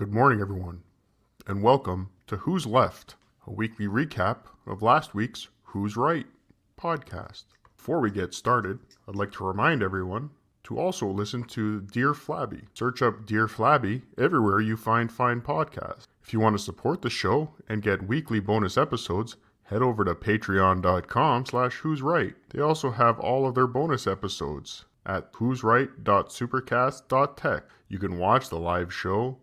Good morning, everyone, and welcome to Who's Left, a weekly recap of last week's Who's Right podcast. Before we get started, I'd like to remind everyone to also listen to Dear Flabby. Search up Dear Flabby everywhere you find fine podcasts. If you want to support the show and get weekly bonus episodes, head over to patreon.com/who'sright. They also have all of their bonus episodes at who'sright.supercast.tech. You can watch the live show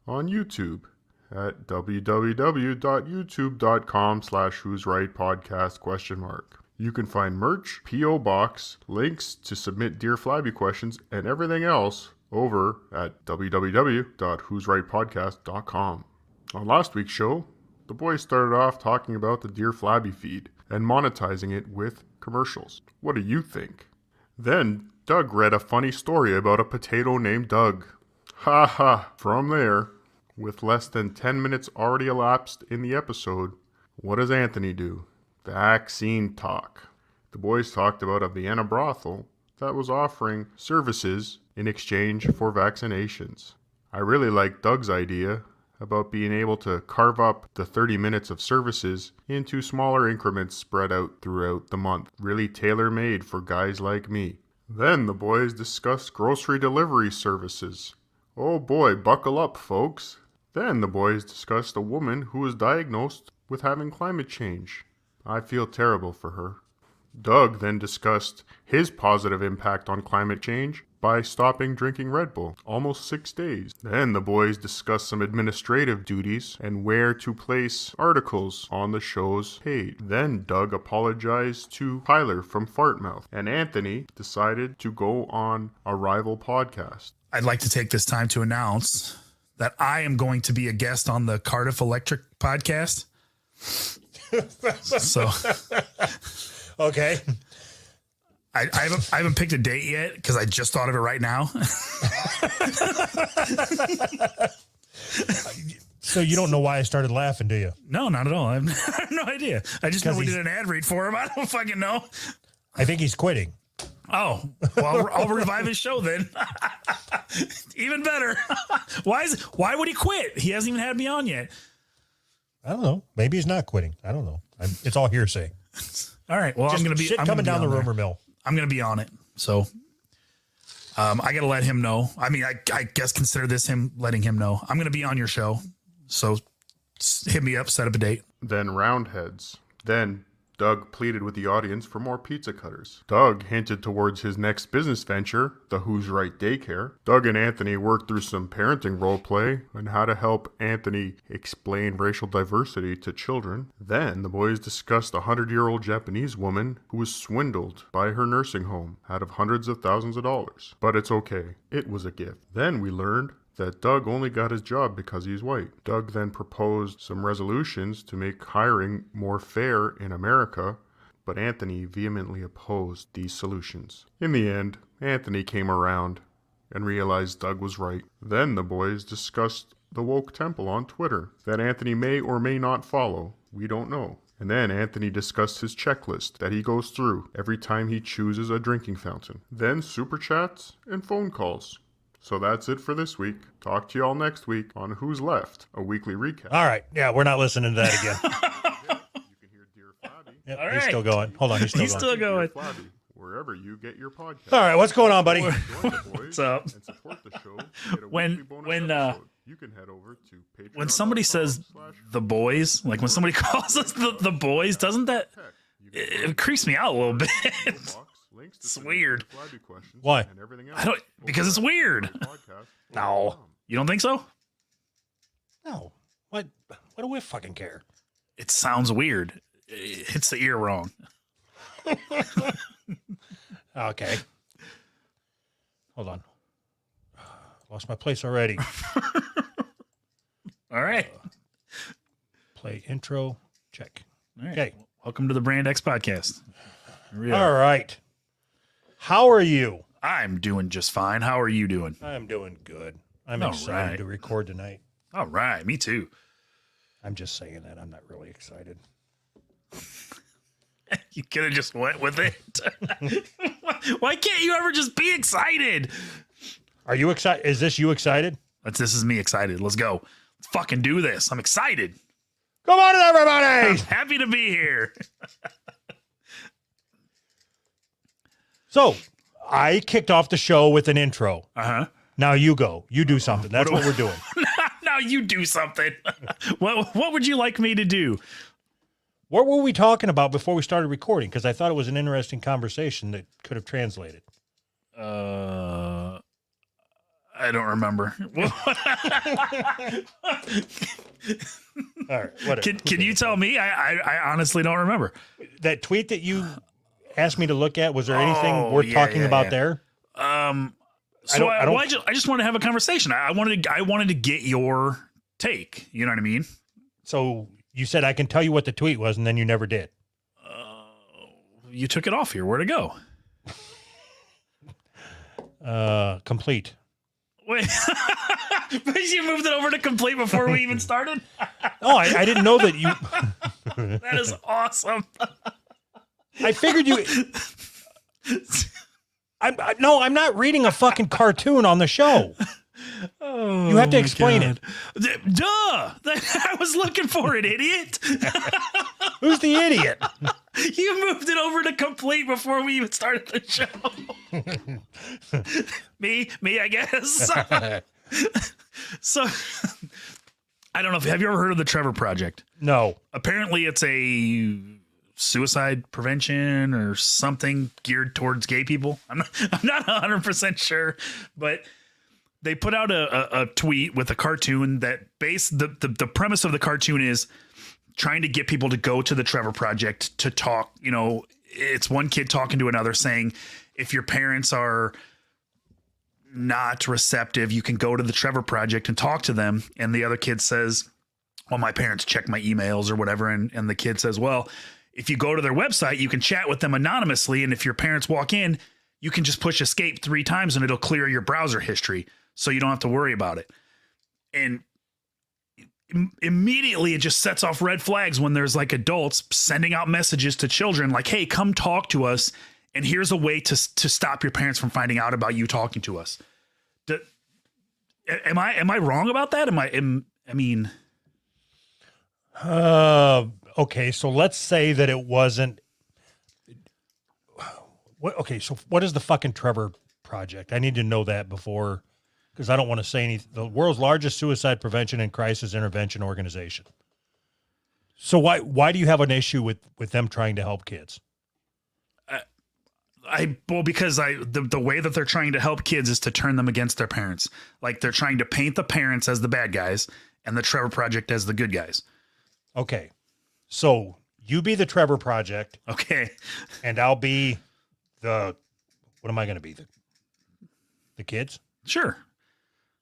on YouTube at www.youtube.com/who'srightpodcast?. You can find merch, P.O. Box, links to submit Dear Flabby questions, and everything else over at www.who'srightpodcast.com. On last week's show, the boys started off talking about the Dear Flabby feed and monetizing it with commercials. What do you think? Then Doug read a funny story about a potato named Doug. Ha ha! From there, with less than 10 minutes already elapsed in the episode, what does Anthony do? Vaccine talk. The boys talked about a Vienna brothel that was offering services in exchange for vaccinations. I really like Doug's idea about being able to carve up the 30 minutes of services into smaller increments spread out throughout the month, really tailor-made for guys like me. Then the boys discussed grocery delivery services. Oh boy, buckle up, folks. Then the boys discussed a woman who was diagnosed with having climate change. I feel terrible for her. Doug then discussed his positive impact on climate change by stopping drinking Red Bull, almost 6 days. Then the boys discussed some administrative duties and where to place articles on the show's page. Then Doug apologized to Tyler from Fartmouth, and Anthony decided to go on a rival podcast. I'd like to take this time to announce that I am going to be a guest on the Cardiff Electric podcast. So, okay. I haven't picked a date yet because I just thought of it right now. So you don't know why I started laughing, do you? No, not at all. I have no idea. I just know we did an ad read for him. I don't fucking know. I think he's quitting. Oh, well, I'll revive his show then. Even better. Why would he quit? He hasn't even had me on yet. I don't know. Maybe he's not quitting. I don't know. It's all hearsay. All right. Well, I'm going to be coming down the rumor mill. I'm going to be on it. So I got to let him know. I mean, I guess consider this him letting him know. I'm going to be on your show. So hit me up, set up a date. Then Roundheads. Then Doug pleaded with the audience for more pizza cutters. Doug hinted towards his next business venture, the Who's Right Daycare. Doug and Anthony worked through some parenting roleplay on how to help Anthony explain racial diversity to children. Then the boys discussed a 100-year-old Japanese woman who was swindled by her nursing home out of hundreds of thousands of dollars. But it's okay. It was a gift. Then we learned that Doug only got his job because he's white. Doug then proposed some resolutions to make hiring more fair in America, but Anthony vehemently opposed these solutions. In the end, Anthony came around and realized Doug was right. Then the boys discussed the woke temple on Twitter that Anthony may or may not follow. We don't know. And then Anthony discussed his checklist that he goes through every time he chooses a drinking fountain. Then super chats and phone calls. So that's it for this week. Talk to you all next week on Who's Left, a weekly recap. All right. Yeah, we're not listening to that again. You can hear Dear Flabby. Yep, All he's right. still going. Hold on, he's still going. Dear Flabby, wherever you get your podcast. All right, what's going on, buddy? Join the boys What's up? and support the show. Get a When- weekly bonus when, episode. You can head over to Patreon. When somebody says the boys, like when somebody calls us the boys, doesn't that it creeps me out a little bit? It's weird. Why? I don't, because it's weird. No, you don't think so? No. What do we fucking care? It sounds weird. It hits the ear wrong. Okay. Hold on. Lost my place already. All right. Play intro. Check. All right. Okay. Welcome to the Brand X podcast. All right. How are you? I'm doing just fine. How are you doing? I'm doing good. I'm All excited right. to record tonight. All right. Me too. I'm just saying that. I'm not really excited. You could have just went with it. Why can't you ever just be excited? Are you excited? Is this you excited? This is me excited. Let's go. Let's fucking do this. I'm excited. Come on, I'm everybody. happy to be here. So I kicked off the show with an intro. Uh-huh. Now you go. You do something. That's what we're doing. Now you do something. What would you like me to do? What were we talking about before we started recording? Because I thought it was an interesting conversation that could have translated. I don't remember. All right. Whatever. Can you tell me? I honestly don't remember. That tweet that you asked me to look at, was there anything Oh, worth yeah, talking yeah, about yeah. there? So I just wanted to have a conversation. I wanted to get your take. You know what I mean? So you said I can tell you what the tweet was, and then you never did. You took it off here. Where'd it go? Complete. Wait, you moved it over to complete before we even started? Oh, I didn't know that you. That is awesome. I figured you. I'm not reading a fucking cartoon on the show. Oh, you have to explain it. Duh! I was looking for it, idiot. Who's the idiot? You moved it over to complete before we even started the show. Me, I guess. So, I don't know. Have you ever heard of the Trevor Project? No. Apparently, it's a suicide prevention or something geared towards gay people. I'm not 100% sure, but they put out a tweet with a cartoon that the premise of the cartoon is trying to get people to go to the Trevor Project to talk. You know, it's one kid talking to another saying, if your parents are not receptive, you can go to the Trevor Project and talk to them. And the other kid says, well, my parents check my emails or whatever. And the kid says, well, if you go to their website, you can chat with them anonymously. And if your parents walk in, you can just push escape 3 times and it'll clear your browser history. So you don't have to worry about it. And immediately it just sets off red flags when there's like adults sending out messages to children like, hey, come talk to us. And here's a way to stop your parents from finding out about you talking to us. Am I wrong about that? Okay. So let's say that it wasn't. Okay. So what is the fucking Trevor Project? I need to know that before, because I don't want to say anything. The world's largest suicide prevention and crisis intervention organization. So why do you have an issue with them trying to help kids? Because the way that they're trying to help kids is to turn them against their parents. Like they're trying to paint the parents as the bad guys and the Trevor Project as the good guys. Okay. So you be the Trevor Project. Okay. And I'll be what am I going to be? The kids? Sure.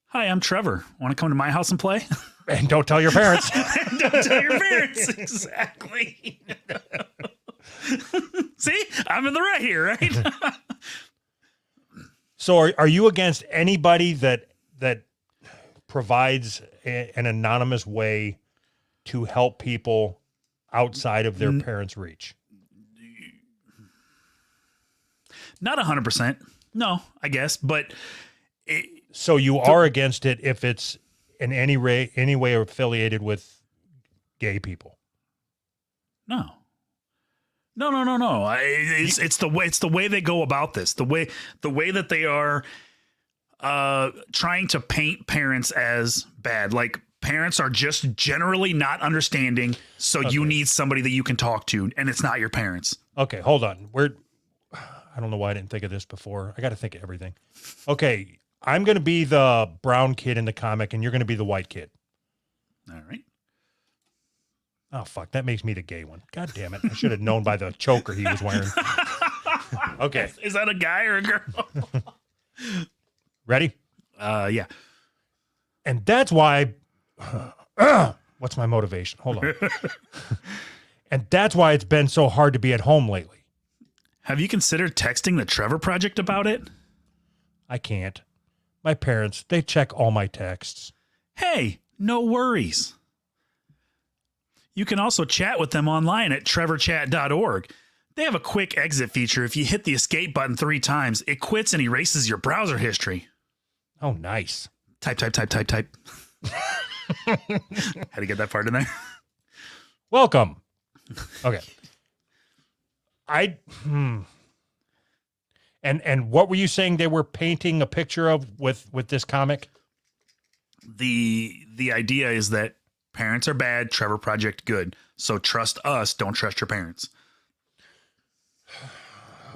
Hi, I'm Trevor. Want to come to my house and play? And don't tell your parents. Don't tell your parents. Exactly. See, I'm in the right here, right? So are you against anybody that provides an anonymous way to help people outside of their parents' reach? Not 100%. No, I guess, but so you are against it if it's in any way affiliated with gay people? No. It's the way they go about this. The way that they are trying to paint parents as bad. Like parents are just generally not understanding. So you need somebody that you can talk to, and it's not your parents. Okay, hold on. I don't know why I didn't think of this before. I got to think of everything. Okay, I'm going to be the brown kid in the comic, and you're going to be the white kid. All right. Oh, fuck. That makes me the gay one. God damn it. I should have known by the choker he was wearing. Okay. Is that a guy or a girl? Ready? Yeah. And that's why. What's my motivation? Hold on. And that's why it's been so hard to be at home lately. Have you considered texting the Trevor Project about it? I can't. My parents, they check all my texts. Hey, no worries. You can also chat with them online at trevorchat.org. They have a quick exit feature. If you hit the escape button 3 times, it quits and erases your browser history. Oh, nice. Type. Had to get that part in there. Welcome. Okay. And what were you saying they were painting a picture of with this comic? The idea is that parents are bad, Trevor Project good. So trust us, don't trust your parents.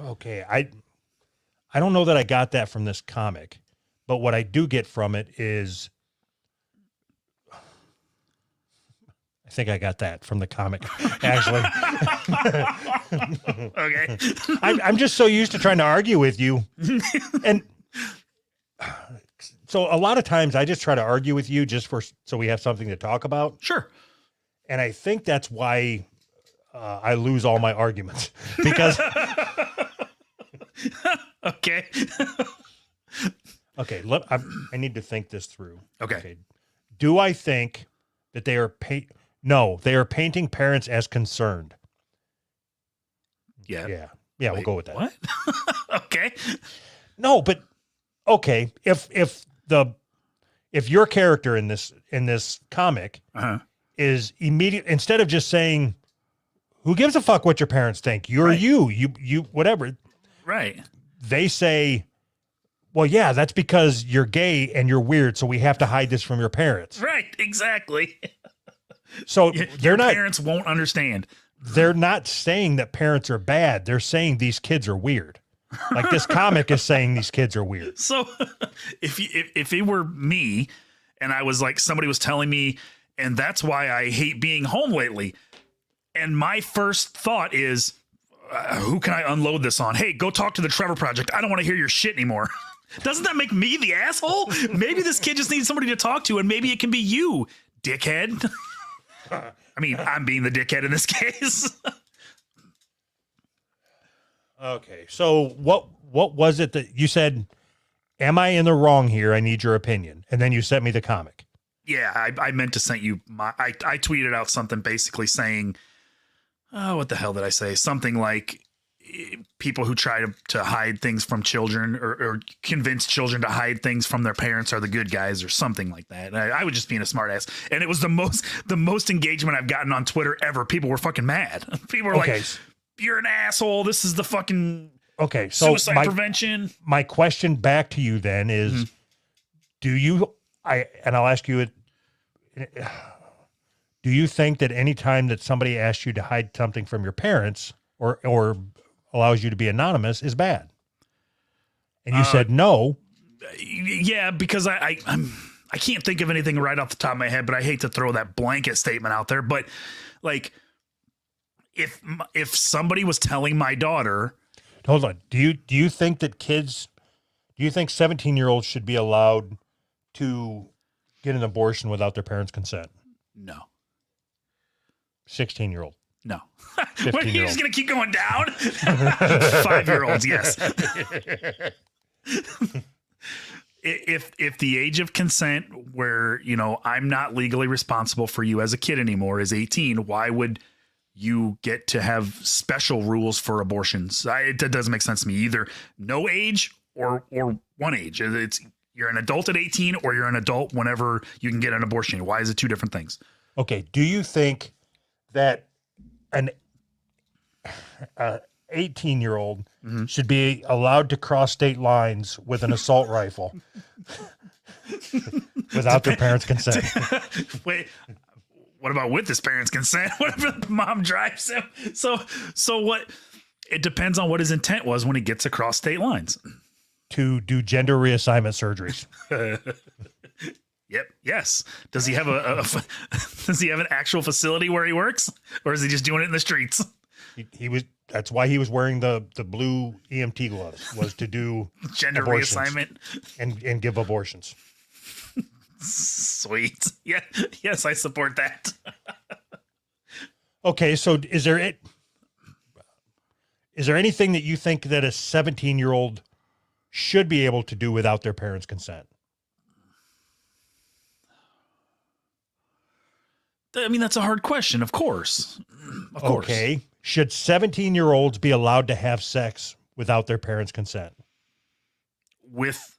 Okay, I don't know that I got that from this comic, but what I do get from it is I think I got that from the comic, actually. Okay. I'm just so used to trying to argue with you. And so a lot of times I just try to argue with you just so we have something to talk about. Sure. And I think that's why I lose all my arguments because. Okay. Okay. I need to think this through. Okay. Do I think that they are No, they are painting parents as concerned. Yeah. Yeah. We'll go with that. What? Okay. No, but okay. If your character in this comic is immediate, instead of just saying, "Who gives a fuck what your parents think? You're right. you whatever." Right. They say, "Well, yeah, that's because you're gay and you're weird, so we have to hide this from your parents." Right. Exactly. So your parents won't understand. They're not saying that parents are bad. They're saying these kids are weird. Like this comic is saying these kids are weird. So if it were me and I was like, somebody was telling me, and that's why I hate being home lately. And my first thought is, who can I unload this on? Hey, go talk to the Trevor Project. I don't want to hear your shit anymore. Doesn't that make me the asshole? Maybe this kid just needs somebody to talk to, and maybe it can be you, dickhead. I mean, I'm being the dickhead in this case. Okay. So what was it that you said, am I in the wrong here? I need your opinion. And then you sent me the comic. Yeah, I meant to send you I tweeted out something basically saying, oh, what the hell did I say? Something like people who try to hide things from children or convince children to hide things from their parents are the good guys or something like that. I was just being a smart ass. And it was the most engagement I've gotten on Twitter ever. People were fucking mad. People were like, you're an asshole. This is the fucking suicide prevention. My question back to you then is, I'll ask you do you think that anytime that somebody asks you to hide something from your parents or allows you to be anonymous is bad? And you said no. Yeah, because I can't think of anything right off the top of my head, but I hate to throw that blanket statement out there. But like, if somebody was telling my daughter, hold on, do you think that kids? Do you think 17-year-olds should be allowed to get an abortion without their parents' consent? No. 16-year-old. No. 15-year-old. You're just going to keep going down? 5-year-olds, yes. If the age of consent where, I'm not legally responsible for you as a kid anymore is 18, why would you get to have special rules for abortions? That doesn't make sense to me. Either no age or one age. You're an adult at 18 or you're an adult whenever you can get an abortion. Why is it two different things? Okay. Do you think that an 18-year-old should be allowed to cross state lines with an assault rifle without their parents' consent? Wait, what about with his parents' consent? What if the mom drives him? So what? It depends on what his intent was when he gets across state lines. To do gender reassignment surgeries. Yep. Yes. Does he have does he have an actual facility where he works, or is he just doing it in the streets? He was. That's why he was wearing the blue EMT gloves, was to do gender reassignment and give abortions. Sweet. Yeah. Yes, I support that. Okay, so is there anything that you think that a 17-year-old should be able to do without their parents' consent? I mean, that's a hard question, of course. Of course. Okay. Should 17-year-olds be allowed to have sex without their parents' consent? With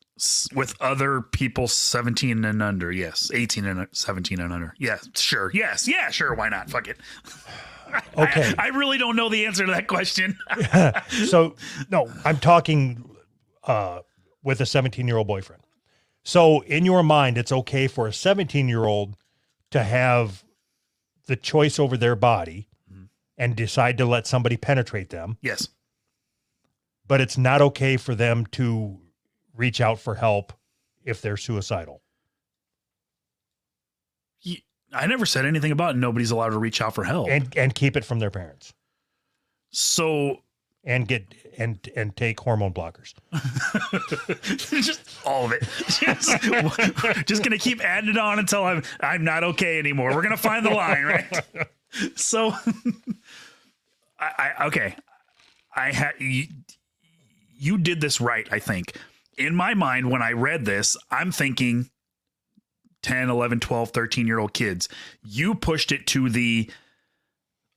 With other people 17 and under. Yes. 18 and 17 and under. Yeah, sure. Yes. Yeah, sure. Why not? Fuck it. Okay. I really don't know the answer to that question. So, no, I'm talking with a 17-year-old boyfriend. So, in your mind, it's okay for a 17-year-old to have the choice over their body and decide to let somebody penetrate them. Yes. But it's not okay for them to reach out for help if they're suicidal. I never said anything about nobody's allowed to reach out for help. And keep it from their parents. So and take hormone blockers. Just all of it. Just gonna keep adding it on until I'm not okay anymore. We're gonna find the line, right? So you did this right, I think. In my mind, when I read this, I'm thinking 10, 11, 12, 13-year-old kids. You pushed it to the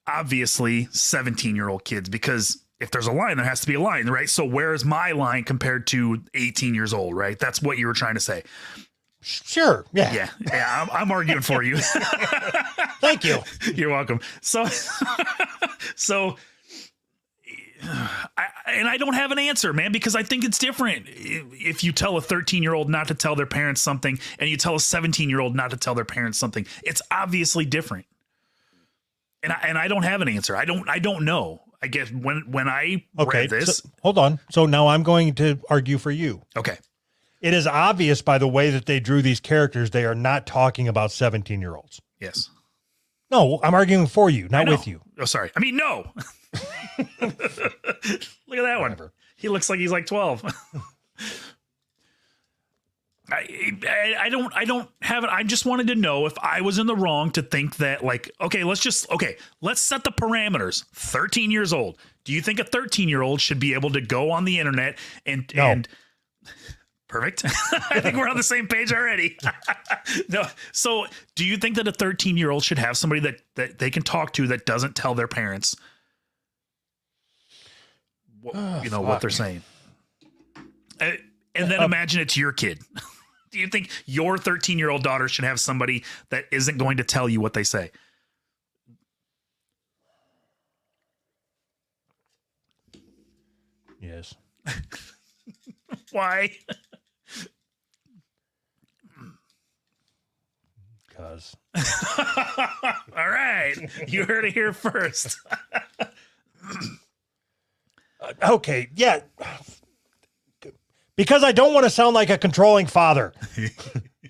obviously 17-year-old kids, because if there's a line, there has to be a line, right? So where's my line compared to 18 years old, right? That's what you were trying to say. Sure. Yeah. Yeah. I'm arguing for you. Thank you. You're welcome. So I don't have an answer, man, because I think it's different. If you tell a 13-year-old not to tell their parents something and you tell a 17-year-old not to tell their parents something, it's obviously different. And I don't have an answer. I don't know. I guess when I read this. So, hold on. So now I'm going to argue for you. Okay. It is obvious by the way that they drew these characters, they are not talking about 17-year-olds. Yes. No, I'm arguing for you, not with you. Oh, sorry. I mean, no. Look at that one. He looks like he's like 12. I don't have it. I just wanted to know if I was in the wrong to think that, like, let's set the parameters. 13 years old. Do you think a 13-year-old should be able to go on the internet and perfect? I think we're on the same page already. No. So do you think that a 13-year-old should have somebody that they can talk to that doesn't tell their parents what they're saying? And then imagine it's your kid. Do you think your 13-year-old daughter should have somebody that isn't going to tell you what they say? Yes. Why? Because. All right. You heard it here first. Okay. Yeah. Because I don't want to sound like a controlling father.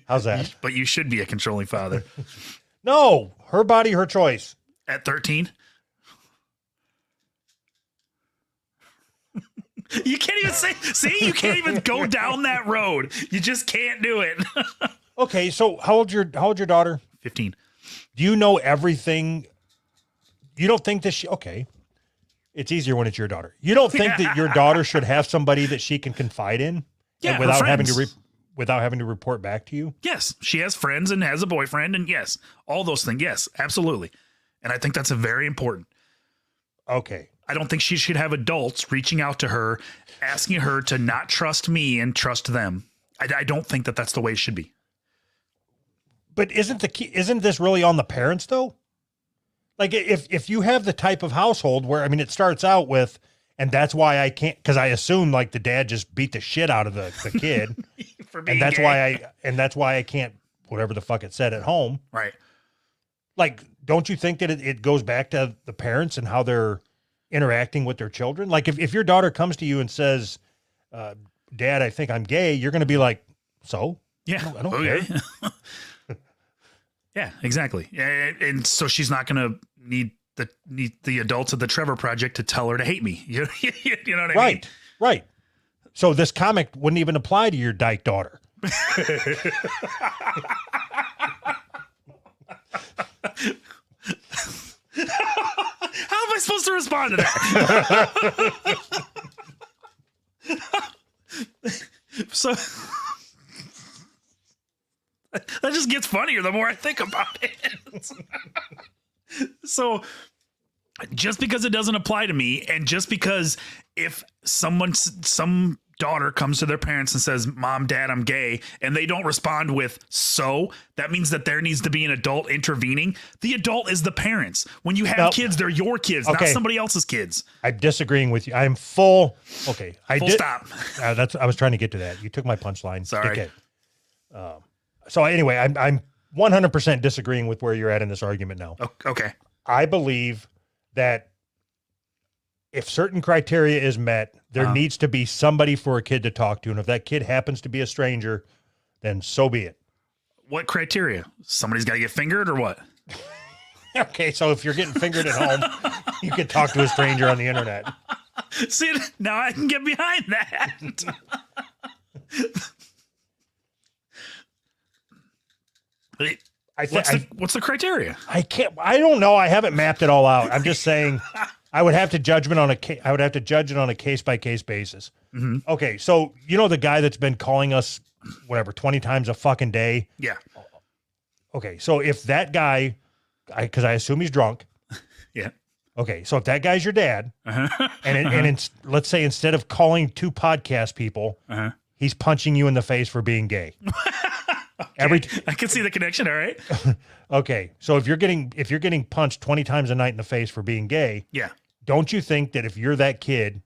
How's that? But you should be a controlling father. No, her body, her choice. At 13? You can't even you can't even go down that road. You just can't do it. Okay, so how old's your daughter? 15. Do you know everything? You don't think that okay. It's easier when it's your daughter. You don't think that your daughter should have somebody that she can confide in? Yeah, without having to report back to you? Yes, she has friends and has a boyfriend, and yes, all those things. Yes, absolutely. And I think that's very important. Okay. I don't think she should have adults reaching out to her, asking her to not trust me and trust them. I don't think that that's the way it should be. But isn't this really on the parents though? Like if you have the type of household where, I mean, it starts out with, and that's why I can't, because I assume like the dad just beat the shit out of the kid. For being and that's gay. why I can't, whatever the fuck it said at home. Right. Like, don't you think that it goes back to the parents and how they're interacting with their children? Like if your daughter comes to you and says, Dad, I think I'm gay, you're going to be like, so? Yeah. I don't care. Yeah, exactly. And so she's not going to need the adults at the Trevor Project to tell her to hate me. You know what I mean? Right. So this comic wouldn't even apply to your dyke daughter. How am I supposed to respond to that? So that just gets funnier the more I think about it. So just because it doesn't apply to me, and just because if some daughter comes to their parents and says, "Mom, Dad, I'm gay," and they don't respond with "so," that means that there needs to be an adult intervening. The adult is the parents. When you have kids, they're your kids, not somebody else's kids. I'm disagreeing with you. I'm full. Okay. Full stop. I was trying to get to that. You took my punchline. Sorry. Okay. So anyway, I'm 100% disagreeing with where you're at in this argument now. Okay. I believe that if certain criteria is met, there needs to be somebody for a kid to talk to. And if that kid happens to be a stranger, then so be it. What criteria? Somebody's got to get fingered or what? Okay, so if you're getting fingered at home, you can talk to a stranger on the internet. See, now I can get behind that. What's the criteria? I don't know. I haven't mapped it all out. I'm just saying I would have to judge it on a case by case basis. Mm-hmm. Okay, so you know the guy that's been calling us 20 times a fucking day? Yeah. Okay, so if that guy, because I assume he's drunk. Yeah. Okay, so if that guy's your dad, and let's say instead of calling 2 podcast people, he's punching you in the face for being gay. Okay. I can see the connection. All right. Okay, so if you're getting punched 20 times a night in the face for being gay, yeah, don't you think that if you're that kid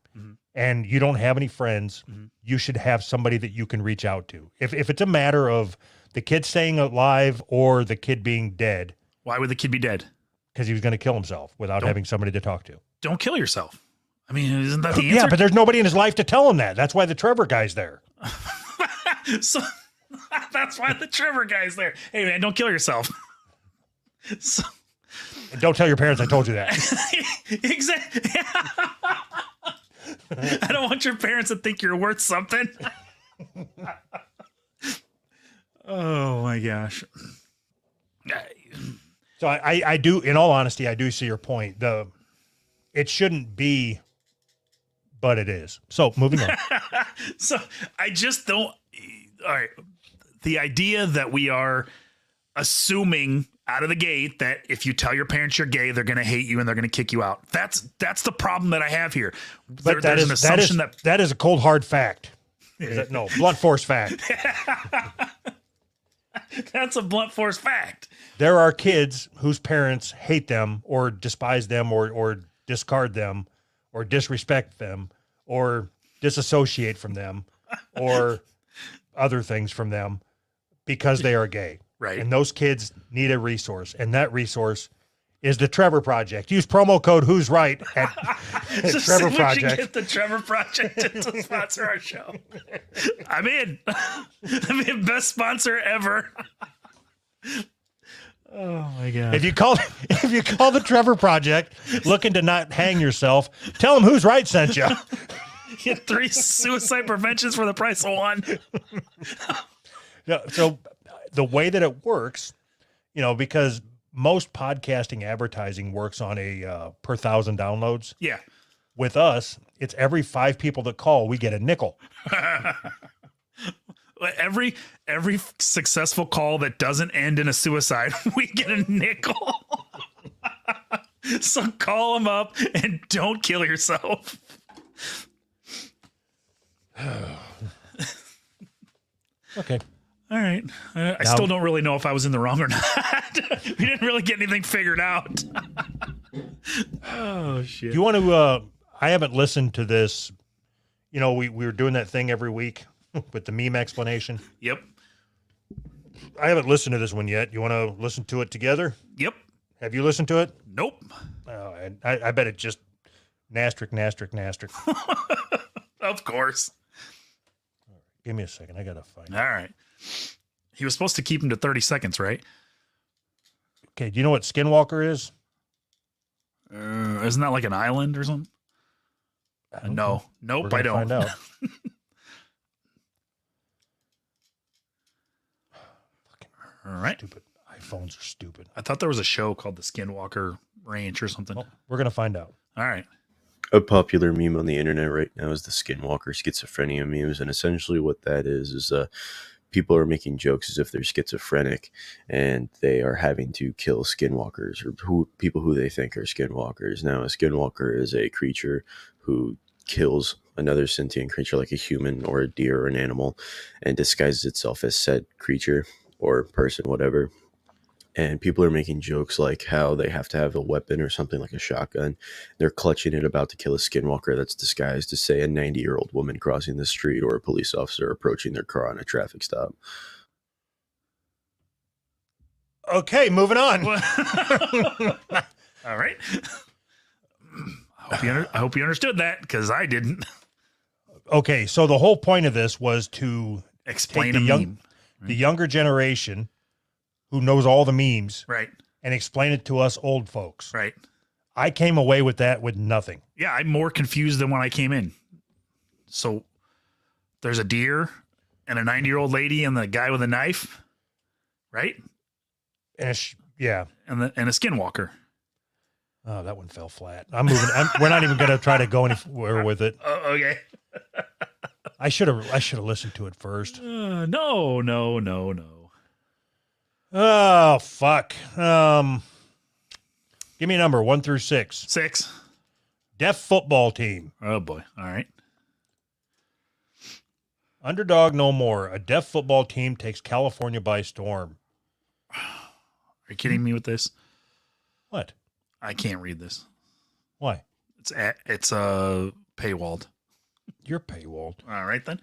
and you don't have any friends, you should have somebody that you can reach out to? If it's a matter of the kid staying alive or the kid being dead. Why would the kid be dead? Because he was going to kill himself without having somebody to talk to. Don't kill yourself. I mean, isn't that the answer? Yeah, but there's nobody in his life to tell him that. That's why the Trevor guy's there. So that's why the Trevor guy's there. Hey, man, don't kill yourself. So, and don't tell your parents I told you that. Exactly. I don't want your parents to think you're worth something. Oh, my gosh. So I do, in all honesty, I do see your point. It shouldn't be, but it is. So moving on. So I just don't. All right. The idea that we are assuming out of the gate that if you tell your parents you're gay, they're going to hate you and they're going to kick you out. That's the problem that I have here. But there's an assumption that is a cold hard fact. No, blunt force fact. That's a blunt force fact. There are kids whose parents hate them or despise them or discard them or disrespect them or disassociate from them or other things from them because they are gay. Right. And those kids need a resource. And that resource is the Trevor Project. Use promo code Who's Right at Trevor Project. We should get the Trevor Project to sponsor our show. I'm in. I'm in. Best sponsor ever. Oh my god! If you call the Trevor Project looking to not hang yourself, tell them Who's Right sent you. Get 3 suicide preventions for the price of 1. So the way that it works, because most podcasting advertising works on a per 1,000 downloads. Yeah. With us, it's every 5 people that call, we get a nickel. Every successful call that doesn't end in a suicide, we get a nickel. So call them up and don't kill yourself. Okay. All right. I still don't really know if I was in the wrong or not. We didn't really get anything figured out. Oh, shit. You want to, I haven't listened to this. We were doing that thing every week with the meme explanation. Yep. I haven't listened to this one yet. You want to listen to it together? Yep. Have you listened to it? Nope. Oh, I bet it just nastric. Of course. Give me a second. I got to find it. All right. He was supposed to keep him to 30 seconds, right? Okay. Do you know what Skinwalker is? Isn't that like an island or something? No. Nope, I don't. Find out. All right. Stupid. iPhones are stupid. I thought there was a show called The Skinwalker Ranch or something. Well, we're going to find out. All right. A popular meme on the internet right now is the Skinwalker schizophrenia memes, and essentially what that is people are making jokes as if they're schizophrenic, and they are having to kill skinwalkers or people who they think are skinwalkers. Now, a skinwalker is a creature who kills another sentient creature like a human or a deer or an animal and disguises itself as said creature or person, whatever. And people are making jokes like how they have to have a weapon or something like a shotgun. They're clutching it about to kill a skinwalker that's disguised as, say, a 90-year-old woman crossing the street or a police officer approaching their car on a traffic stop. Okay, moving on. All right. I hope you understood that, because I didn't. Okay, so the whole point of this was to Explain take a meme. the younger generation who knows all the memes Right. and explain it to us old folks. Right. I came away with that with nothing. Yeah, I'm more confused than when I came in. So there's a deer and a 90-year-old lady and the guy with a knife, right? And yeah. And a skinwalker. Oh, that one fell flat. I'm moving. We're not even going to try to go anywhere with it. Okay. I should have listened to it first. No. Oh, fuck. Give me a number 1 through 6. 6. Deaf football team. Oh boy. All right. Underdog no more. A deaf football team takes California by storm. Are you kidding me with this? What? I can't read this. Why? It's paywalled. You're paywalled. All right then.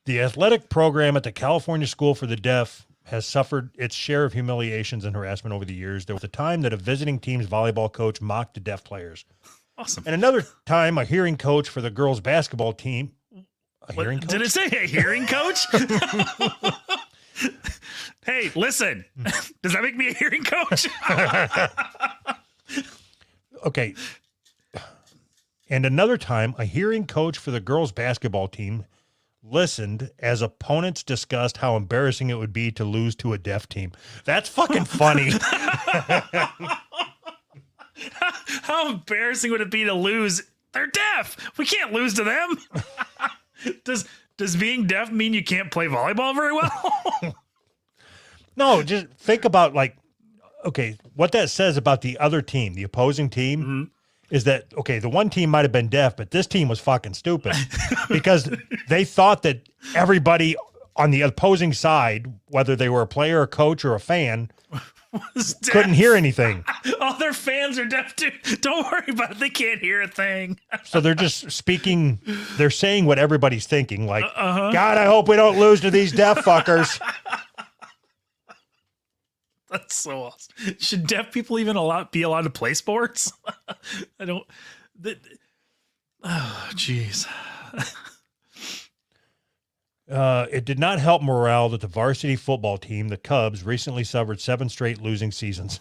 The athletic program at the California School for the Deaf has suffered its share of humiliations and harassment over the years. There was a time that a visiting team's volleyball coach mocked the deaf players. Awesome. And another time, a hearing coach for the girls' basketball team. Hearing coach? Did it say a hearing coach? Hey, listen. Does that make me a hearing coach? Okay. And another time, a hearing coach for the girls' basketball team listened as opponents discussed how embarrassing it would be to lose to a deaf team. That's fucking funny. How embarrassing would it be to lose? They're deaf. We can't lose to them. Does being deaf mean you can't play volleyball very well? No, just think about okay, what that says about the other team, the opposing team, is that, okay, the one team might have been deaf, but this team was fucking stupid because they thought that everybody on the opposing side, whether they were a player, a coach, or a fan, couldn't hear anything. All their fans are deaf too. Don't worry about it. They can't hear a thing. So they're just speaking, they're saying what everybody's thinking, like, God, I hope we don't lose to these deaf fuckers. That's so awesome. Should deaf people even be allowed to play sports? I don't. Oh, jeez. It did not help morale that the varsity football team, the Cubs, recently suffered 7 straight losing seasons,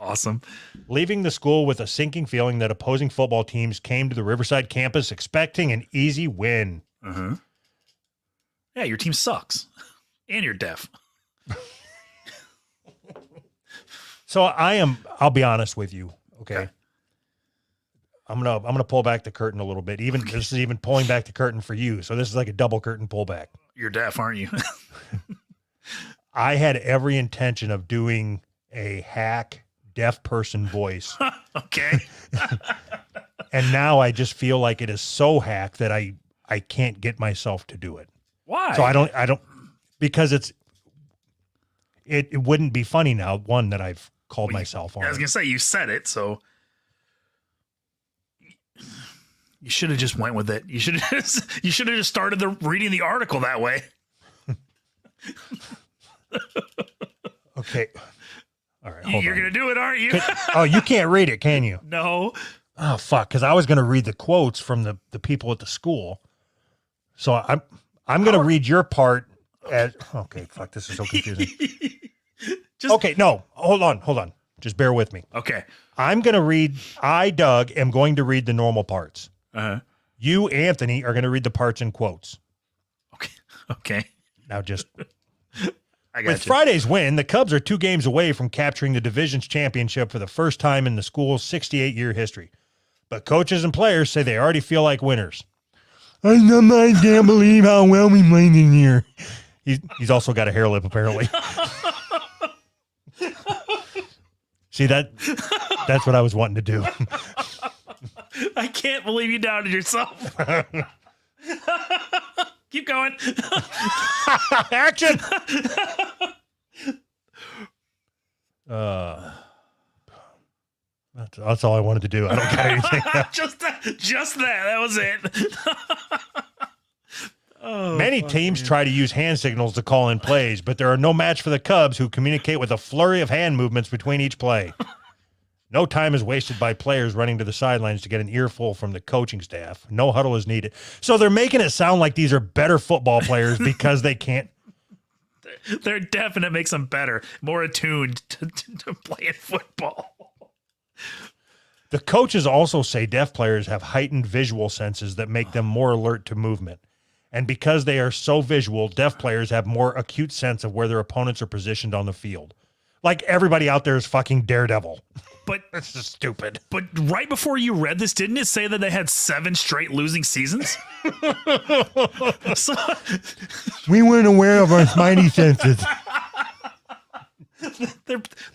Awesome. leaving the school with a sinking feeling that opposing football teams came to the Riverside campus expecting an easy win. Yeah, your team sucks, and you're deaf. So I'll be honest with you. Okay. I'm gonna pull back the curtain a little bit. This is even pulling back the curtain for you. So this is like a double curtain pullback. You're deaf, aren't you? I had every intention of doing a hack deaf person voice. Okay. And now I just feel like it is so hack that I can't get myself to do it. Why? So I don't because it wouldn't be funny now, one that I've called myself on. I was gonna say you said it, so you should have just went with it. You should have just started reading the article that way. Okay. All right. Hold You're on. gonna do it, aren't you? Oh, you can't read it, can you? No. Oh, fuck. Because I was going to read the quotes from the people at the school. So I'm going to read your part as, okay, fuck, this is so confusing. Okay, no, hold on. Just bear with me. Okay. Doug, am going to read the normal parts. You, Anthony, are going to read the parts in quotes. Okay. Now just... I got With Friday's win, the Cubs are 2 games away from capturing the division's championship for the first time in the school's 68-year history. But coaches and players say they already feel like winners. I can't believe how well we played in here. He's also got a hair lip, apparently. See, that's what I was wanting to do. I can't believe you doubted yourself. Keep going. Action. That's all I wanted to do. I don't got anything. just that. That was it. Oh, Many teams try to use hand signals to call in plays, but there are no match for the Cubs, who communicate with a flurry of hand movements between each play. No time is wasted by players running to the sidelines to get an earful from the coaching staff. No huddle is needed. So they're making it sound like these are better football players because they can't. Their definite makes them better, more attuned to playing football. The coaches also say deaf players have heightened visual senses that make them more alert to movement. And because they are so visual, deaf players have more acute sense of where their opponents are positioned on the field. Like everybody out there is fucking Daredevil. But That's just stupid. But right before you read this, didn't it say that they had 7 straight losing seasons? So, We weren't aware of our spidey senses.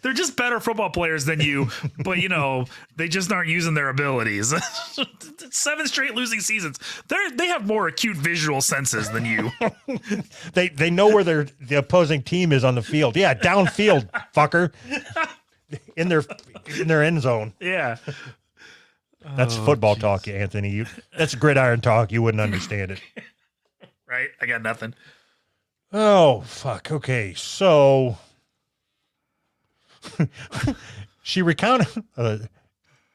they're just better football players than you, but they just aren't using their abilities. 7 straight losing seasons. They have more acute visual senses than you. They know where the opposing team is on the field. Yeah, downfield, fucker. In their end zone. Yeah. That's football talk, Anthony. That's gridiron talk. You wouldn't understand it. Right? I got nothing. Oh, fuck. Okay, so she recounted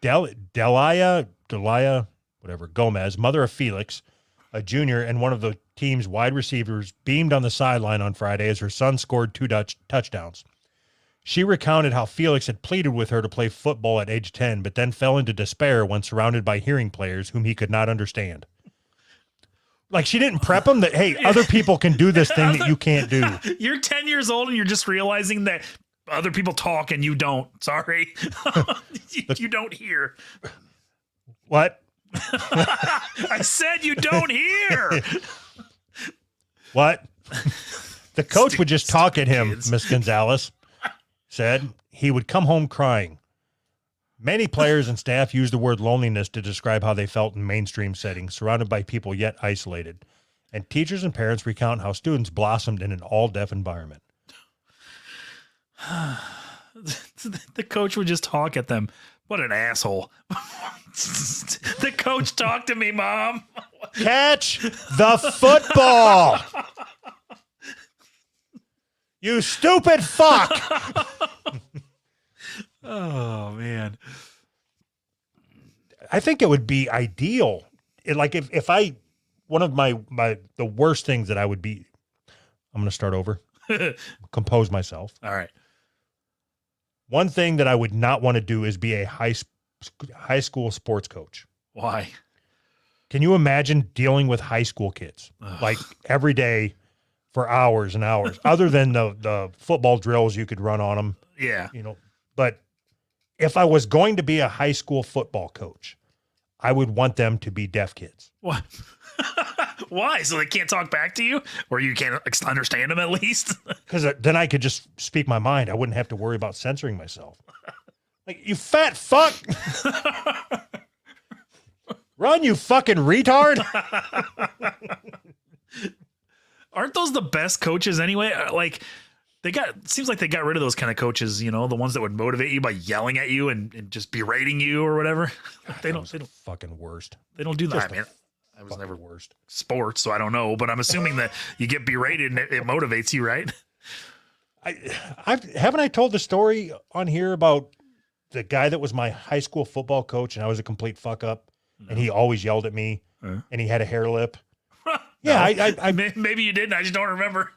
Delia, whatever, Gomez, mother of Felix, a junior and one of the team's wide receivers, beamed on the sideline on Friday as her son scored 2 touchdowns. She recounted how Felix had pleaded with her to play football at age 10, but then fell into despair when surrounded by hearing players whom he could not understand. Like, she didn't prep him that, hey, other people can do this thing that you can't do. You're 10 years old and you're just realizing that other people talk and you don't. Sorry. You don't hear. What? I said you don't hear. What? The coach would just talk at him, kids. Miss Gonzalez said. He would come home crying. Many players and staff use the word loneliness to describe how they felt in mainstream settings, surrounded by people yet isolated. And teachers and parents recount how students blossomed in an all-deaf environment. The coach would just talk at them. What an asshole. The coach talked to me, Mom. Catch the football! You stupid fuck! Oh, man. I think it would be ideal. If one of the worst things that I would be, I'm going to start over, compose myself. All right. One thing that I would not want to do is be a high school sports coach. Why? Can you imagine dealing with high school kids like every day for hours and hours, other than the football drills you could run on them? Yeah. But if I was going to be a high school football coach, I would want them to be deaf kids. What? Why? So they can't talk back to you? Or you can't understand them at least? Because then I could just speak my mind. I wouldn't have to worry about censoring myself. Like, you fat fuck. Run, you fucking retard. Aren't those the best coaches anyway? Like, seems like they got rid of those kind of coaches, the ones that would motivate you by yelling at you and just berating you or whatever. They don't fucking worst. They don't do that. Just I mean, I was never worst. sports, so I don't know, but I'm assuming that you get berated and it motivates you, right? Haven't I told the story on here about the guy that was my high school football coach and I was a complete fuck up and he always yelled at me and he had a hair lip? Yeah, No. Maybe you didn't. I just don't remember.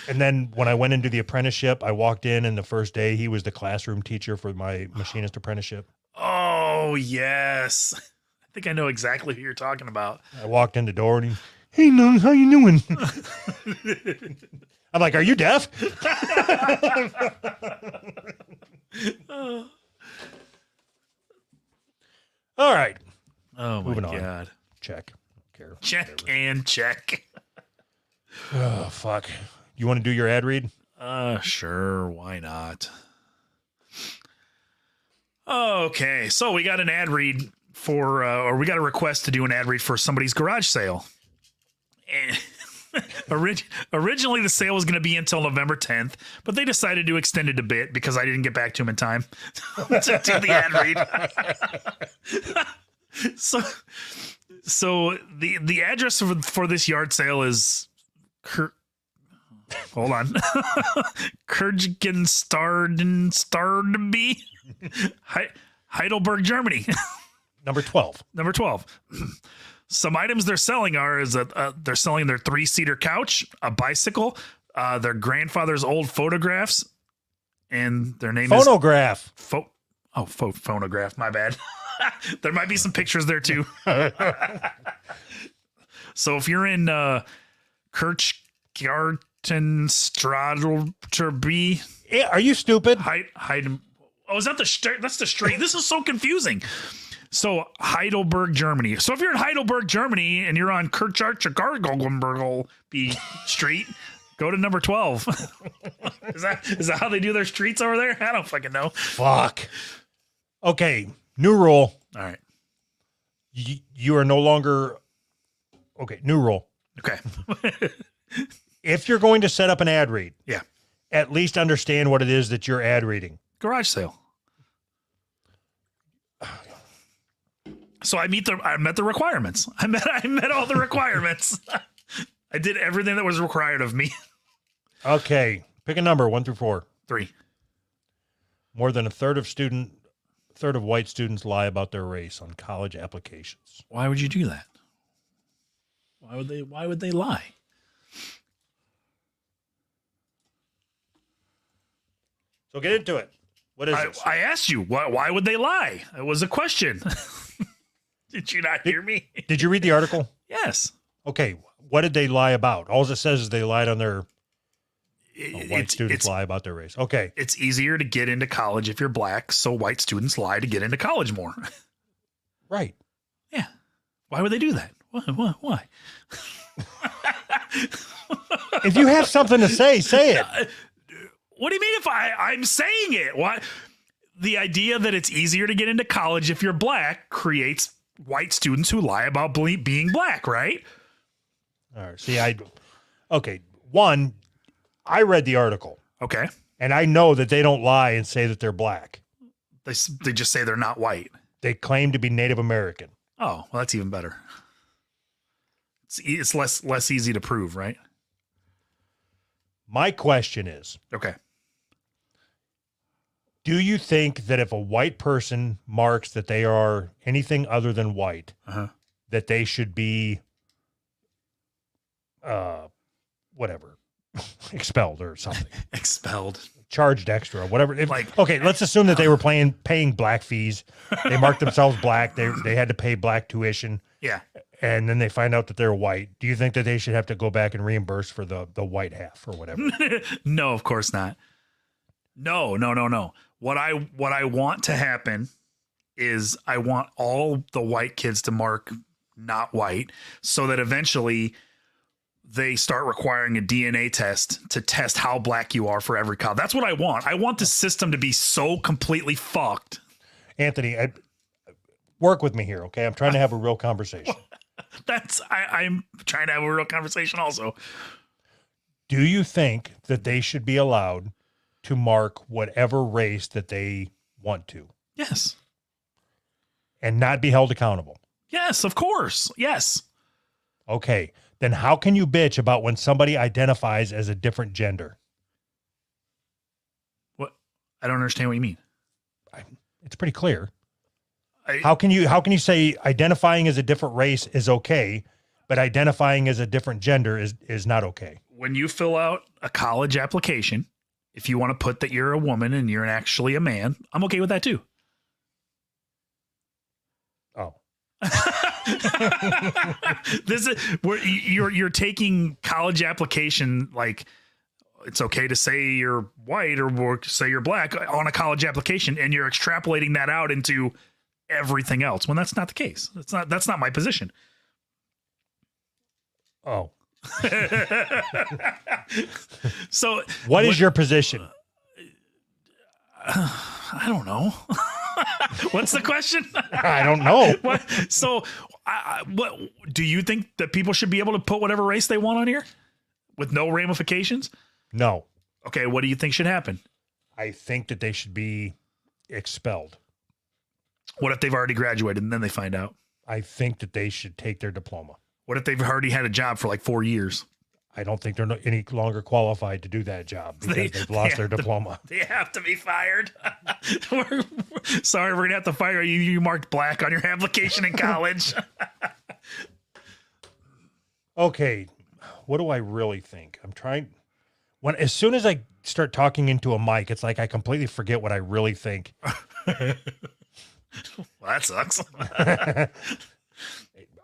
And then when I went into the apprenticeship, I walked in and the first day he was the classroom teacher for my machinist apprenticeship. Oh, yes. I think I know exactly who you're talking about. I walked in the door and hey, Nung, how you doing? I'm like, are you deaf? All right. Oh, my Moving on. God. Check. Care. Check Whatever. and check. Oh, fuck. You want to do your ad read? Sure. Why not? Okay. So we got an ad read or we got a request to do an ad read for somebody's garage sale. And originally the sale was going to be until November 10th, but they decided to extend it a bit because I didn't get back to them in time to do the ad read. So the address for this yard sale is hold on. Kurgenstardby, Heidelberg, Germany. Number 12. Number 12. Some items they're selling they're selling their 3-seater couch, a bicycle, their grandfather's old photographs, and their name Phonograph. is phonograph. My bad. There might be some pictures there too. So if you're in Kirchgartenstradelterby, Are you stupid? is that that's the street? This is so confusing. So Heidelberg, Germany. So if you're in Heidelberg, Germany, and you're on Kirchgartenstradelterby Street, go to number 12. Is that how they do their streets over there? I don't fucking know. Fuck. Okay, new rule. All right. You are no longer... Okay, new rule. Okay. If you're going to set up an ad read, Yeah. at least understand what it is that you're ad reading. Garage sale. So I met the requirements. I met all the requirements. I did everything that was required of me. Okay, pick a number 1 through 4. 3. More than a third of white students lie about their race on college applications. Why would you do that? Why would they lie? So get into it. What is this? I asked you, why would they lie? It was a question. Did you not hear me? Did you read the article? Yes. Okay, what did they lie about? All it says is they lied on their white students lie about their race. Okay. It's easier to get into college if you're black, so white students lie to get into college more. Right. Yeah. Why would they do that? Why? If you have something to say it. What do you mean if I'm saying it? Why? The idea that it's easier to get into college if you're black creates white students who lie about being black, right? All right. See, one, I read the article. Okay. And I know that they don't lie and say that they're black. They just say they're not white. They claim to be Native American. Oh, well, that's even better. It's less easy to prove, right? My question is, Okay. do you think that if a white person marks that they are anything other than white, that they should be, whatever, expelled or something? Expelled. Charged extra, whatever. Okay, let's assume that they were paying black fees. They marked themselves black. They had to pay black tuition. Yeah. And then they find out that they're white. Do you think that they should have to go back and reimburse for the white half or whatever? No, of course not. No. What I want to happen is I want all the white kids to mark not white so that eventually they start requiring a DNA test to test how black you are for every college. That's what I want. I want the system to be so completely fucked. Anthony, work with me here, okay? I'm trying to have a real conversation. I'm trying to have a real conversation also. Do you think that they should be allowed to mark whatever race that they want to? Yes. And not be held accountable? Yes, of course. Yes. Okay. Then how can you bitch about when somebody identifies as a different gender? What? I don't understand what you mean. It's pretty clear. How can you say identifying as a different race is okay, but identifying as a different gender is not okay? When you fill out a college application, if you want to put that you're a woman and you're actually a man, I'm okay with that too. Oh. This is where you're taking college application like it's okay to say you're white or say you're black on a college application, and you're extrapolating that out into everything else when that's not the case. That's not my position. Oh. So what is your position? I don't know. What's the question? I don't know. What? So, what do you think that people should be able to put whatever race they want on here with no ramifications? No. Okay, what do you think should happen? I think that they should be expelled. What if they've already graduated and then they find out? I think that they should take their diploma. What if they've already had a job for like 4 years? I don't think they're any longer qualified to do that job because they've lost their diploma. They have to be fired. Sorry, we're going to have to fire you. You marked black on your application in college. Okay, what do I really think? I'm trying. As soon as I start talking into a mic, it's like I completely forget what I really think. Well, that sucks.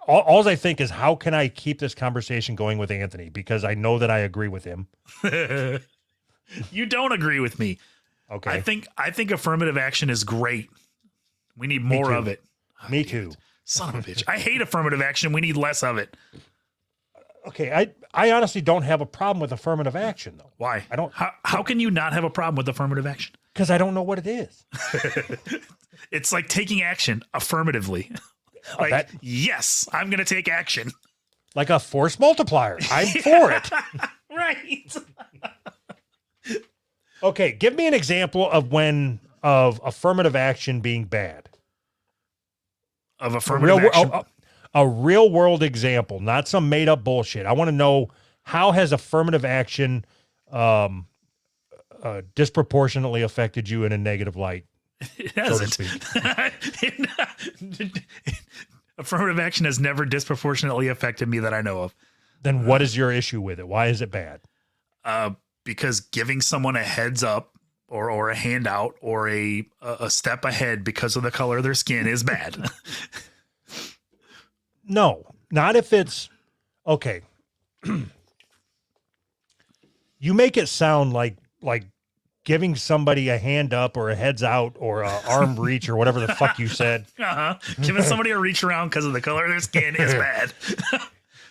All I think is, how can I keep this conversation going with Anthony? Because I know that I agree with him. You don't agree with me. Okay. I think affirmative action is great. We need more of it. Me too. Son of a bitch. I hate affirmative action. We need less of it. Okay, I honestly don't have a problem with affirmative action, though. Why? I don't. How can you not have a problem with affirmative action? Because I don't know what it is. It's like taking action affirmatively. Like, yes, I'm going to take action. Like a force multiplier. I'm for it. Right. Okay, give me an example of affirmative action being bad. Of affirmative action. A real world example, not some made up bullshit. I want to know, how has affirmative action disproportionately affected you in a negative light? It hasn't. So to speak. Affirmative action has never disproportionately affected me that I know of. Then what is your issue with it? Why is it bad? Because giving someone a heads up or a handout or a step ahead because of the color of their skin is bad. No, not if it's okay. You make it sound like giving somebody a hand up or a heads out or a arm reach or whatever the fuck you said. Giving somebody a reach around because of the color of their skin is bad.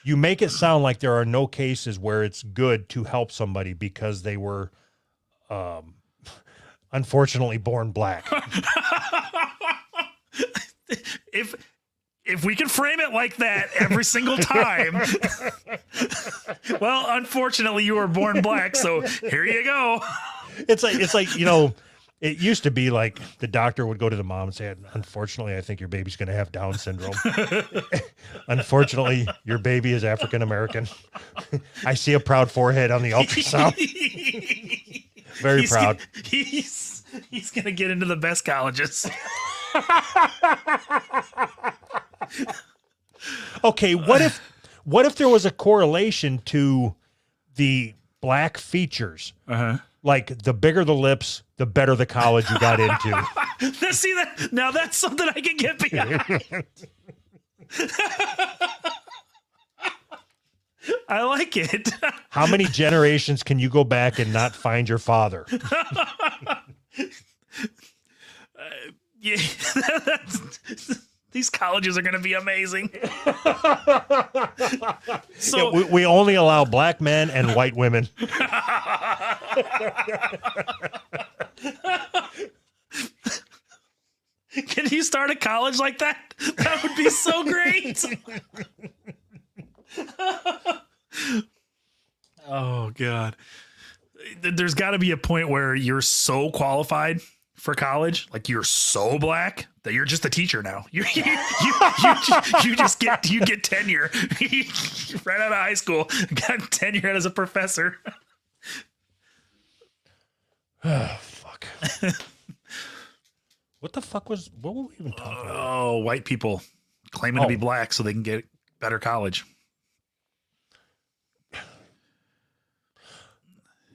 You make it sound like there are no cases where it's good to help somebody because they were unfortunately born black. If we can frame it like that every single time, well, unfortunately, you were born black, so here you go. It's like, it used to be like the doctor would go to the mom and say, unfortunately, I think your baby's going to have Down syndrome. Unfortunately, your baby is African American. I see a proud forehead on the ultrasound. Very proud. He's going to get into the best colleges. Okay, what if there was a correlation to the black features? Like the bigger the lips, the better the college you got into. See that? Now that's something I can get behind. I like it. How many generations can you go back and not find your father? Yeah, these colleges are going to be amazing. So Yeah, we only allow black men and white women. can you start a college like that? That would be so great. Oh, God. There's got to be a point where you're so qualified for college, like you're so black that you're just a teacher now. You get tenure right out of high school. Got tenure as a professor. Oh, fuck. What were we even talking about? Oh, white people claiming to be black so they can get better college.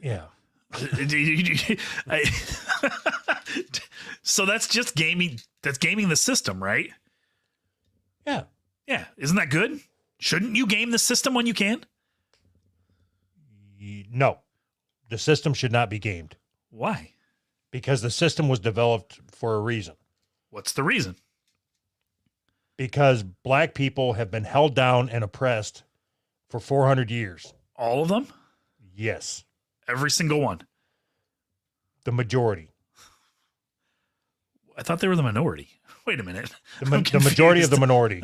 Yeah. So that's just gaming. That's gaming the system, right? Yeah. Yeah. Isn't that good? Shouldn't you game the system when you can? No. The system should not be gamed Why? because the system was developed for a reason. What's the reason? Because black people have been held down and oppressed for 400 years. All of them? Yes. Every single one. The majority. I thought they were the minority. Wait a minute. The I'm majority of the confused. minority.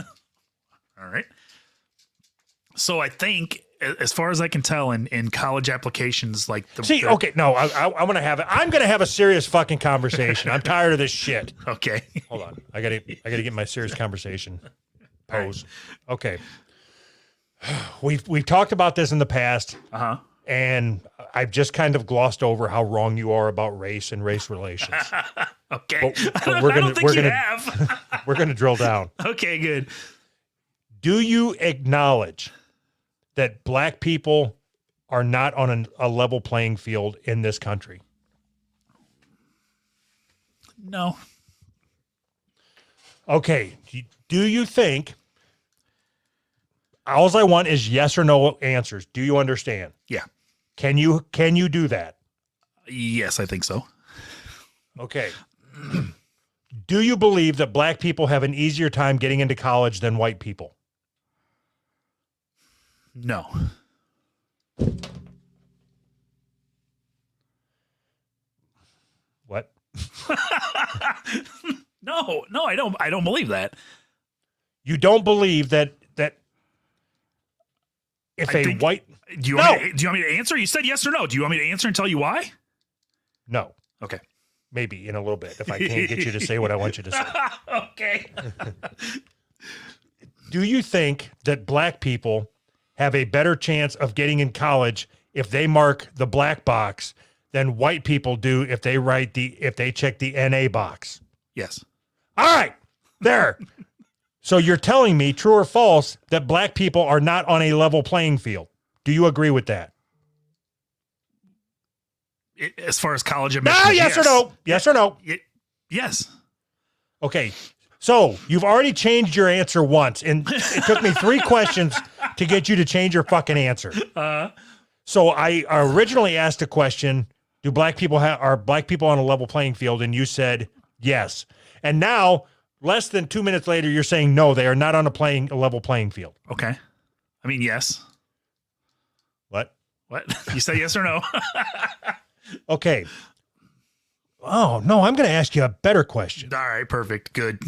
All right. So I think, as far as I can tell, in college applications, like Okay, no, I'm gonna have it. I'm gonna have a serious fucking conversation. I'm tired of this shit. Okay. Hold on, I gotta get my serious conversation pose. Okay, we've talked about this in the past, and I've just kind of glossed over how wrong you are about race and race relations. Okay. But we're gonna have. we're gonna drill down. Okay, good. Do you acknowledge that black people are not on a level playing field in this country? No. Okay. Do you think, all I want is yes or no answers. Do you understand? Yeah. Can you do that? Yes, I think so. Okay. Do you believe that black people have an easier time getting into college than white people? No. What? No, I don't believe that. You don't believe that if I a think- white Do you want me to answer? You said yes or no. Do you want me to answer and tell you why? no, Okay. maybe in a little bit if I can't get you to say what I want you to say. Okay. Do you think that black people have a better chance of getting in college if they mark the black box than white people do if they check the NA box? Yes. All right, there. So you're telling me, true or false, that black people are not on a level playing field. Do you agree with that? As far as college admissions, No, yes or no? Yes or no? Yes. Okay. So you've already changed your answer once, and it took me 3 questions to get you to change your fucking answer. So I originally asked a question: are black people on a level playing field? And you said yes. And now, less than 2 minutes later, you're saying no, they are not on a level playing field. Okay. I mean, yes. What? What? You say yes or no? Okay. Oh no, I'm going to ask you a better question. All right. Perfect. Good.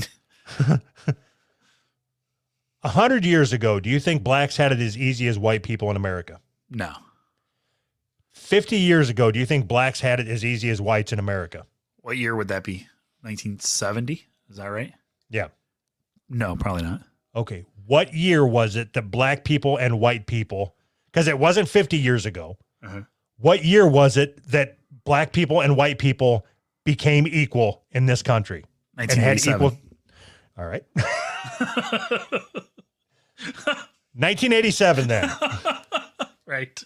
100 years ago, do you think blacks had it as easy as white people in America? No. 50 years ago, do you think blacks had it as easy as whites in America? What year would that be? 1970? Is that right? Yeah. No, probably not. Okay. What year was it that black people and white people, because it wasn't 50 years ago, what year was it that black people and white people became equal in this country? And had 1987. equal. All right. 1987 then. Right.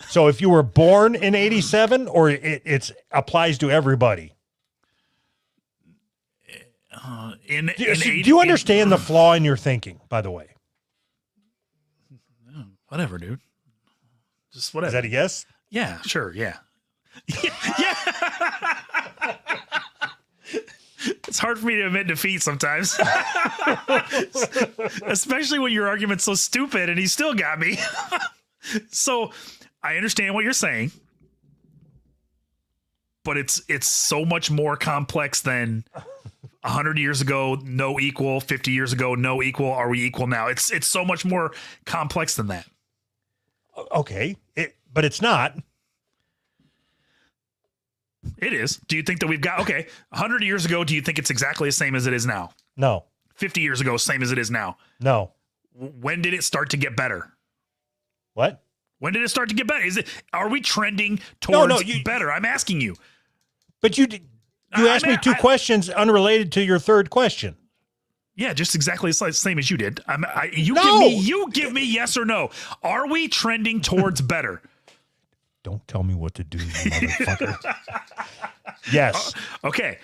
So if you were born in 87, or it applies to everybody? Do you understand the flaw in your thinking, by the way? Whatever, dude. Just whatever. Is that a yes? Yeah, sure. Yeah. Yeah. It's hard for me to admit defeat sometimes. Especially when your argument's so stupid and he still got me. So I understand what you're saying, but it's so much more complex than 100 years ago, no equal, 50 years ago, no equal. Are we equal now? It's so much more complex than that. Okay. But it's not. It is. Do you think that we've got, 100 years ago, do you think it's exactly the same as it is now? No. 50 years ago, same as it is now? No. When did it start to get better? What? When did it start to get better? Are we trending towards better? I'm asking you. But you asked me 2 questions unrelated to your third question. Yeah, just exactly the same as you did. No! You give me yes or no. Are we trending towards better? Don't tell me what to do, you motherfucker. Yes. Okay.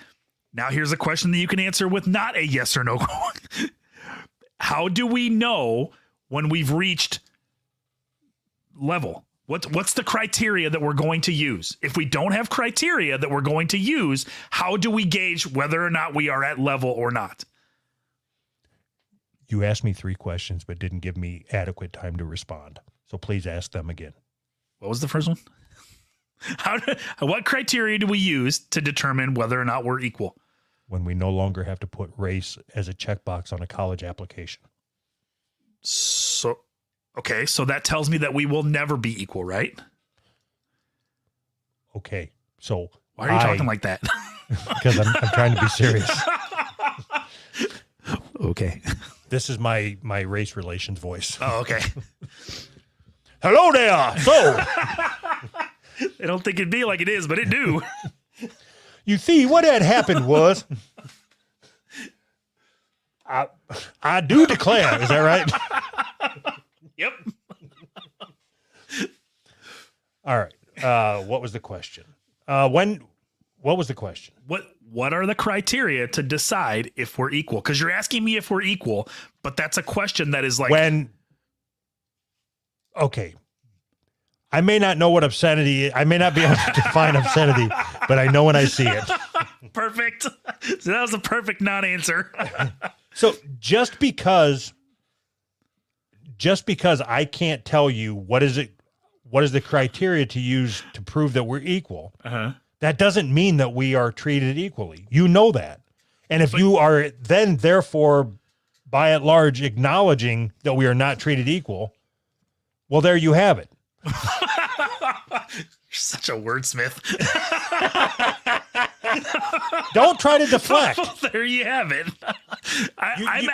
Now here's a question that you can answer with not a yes or no. How do we know when we've reached level? What's the criteria that we're going to use? If we don't have criteria that we're going to use, how do we gauge whether or not we are at level or not? You asked me 3 questions, but didn't give me adequate time to respond. So please ask them again. What was the first one? What criteria do we use to determine whether or not we're equal? when we no longer have to put race as a checkbox on a college application. So, okay, so that tells me that we will never be equal, right? Okay, so Why are you talking like that? Because I'm trying to be serious. Okay. This is my race relations voice. Oh, okay. Hello there. So, I don't think it'd be like it is, but it do. you see, what had happened was, I do declare, is that right? Yep. All right. What was the question? What was the question? What are the criteria to decide if we're equal? Because you're asking me if we're equal, but that's a question that is like okay. I may not know what obscenity is. I may not be able to define obscenity, but I know when I see it. perfect. So that was a perfect non-answer. So just because I can't tell you what is the criteria to use to prove that we're equal, that doesn't mean that we are treated equally. You know that. And if you are then therefore by and large acknowledging that we are not treated equal, well, there you have it. You're such a wordsmith. Don't try to deflect. There you have it.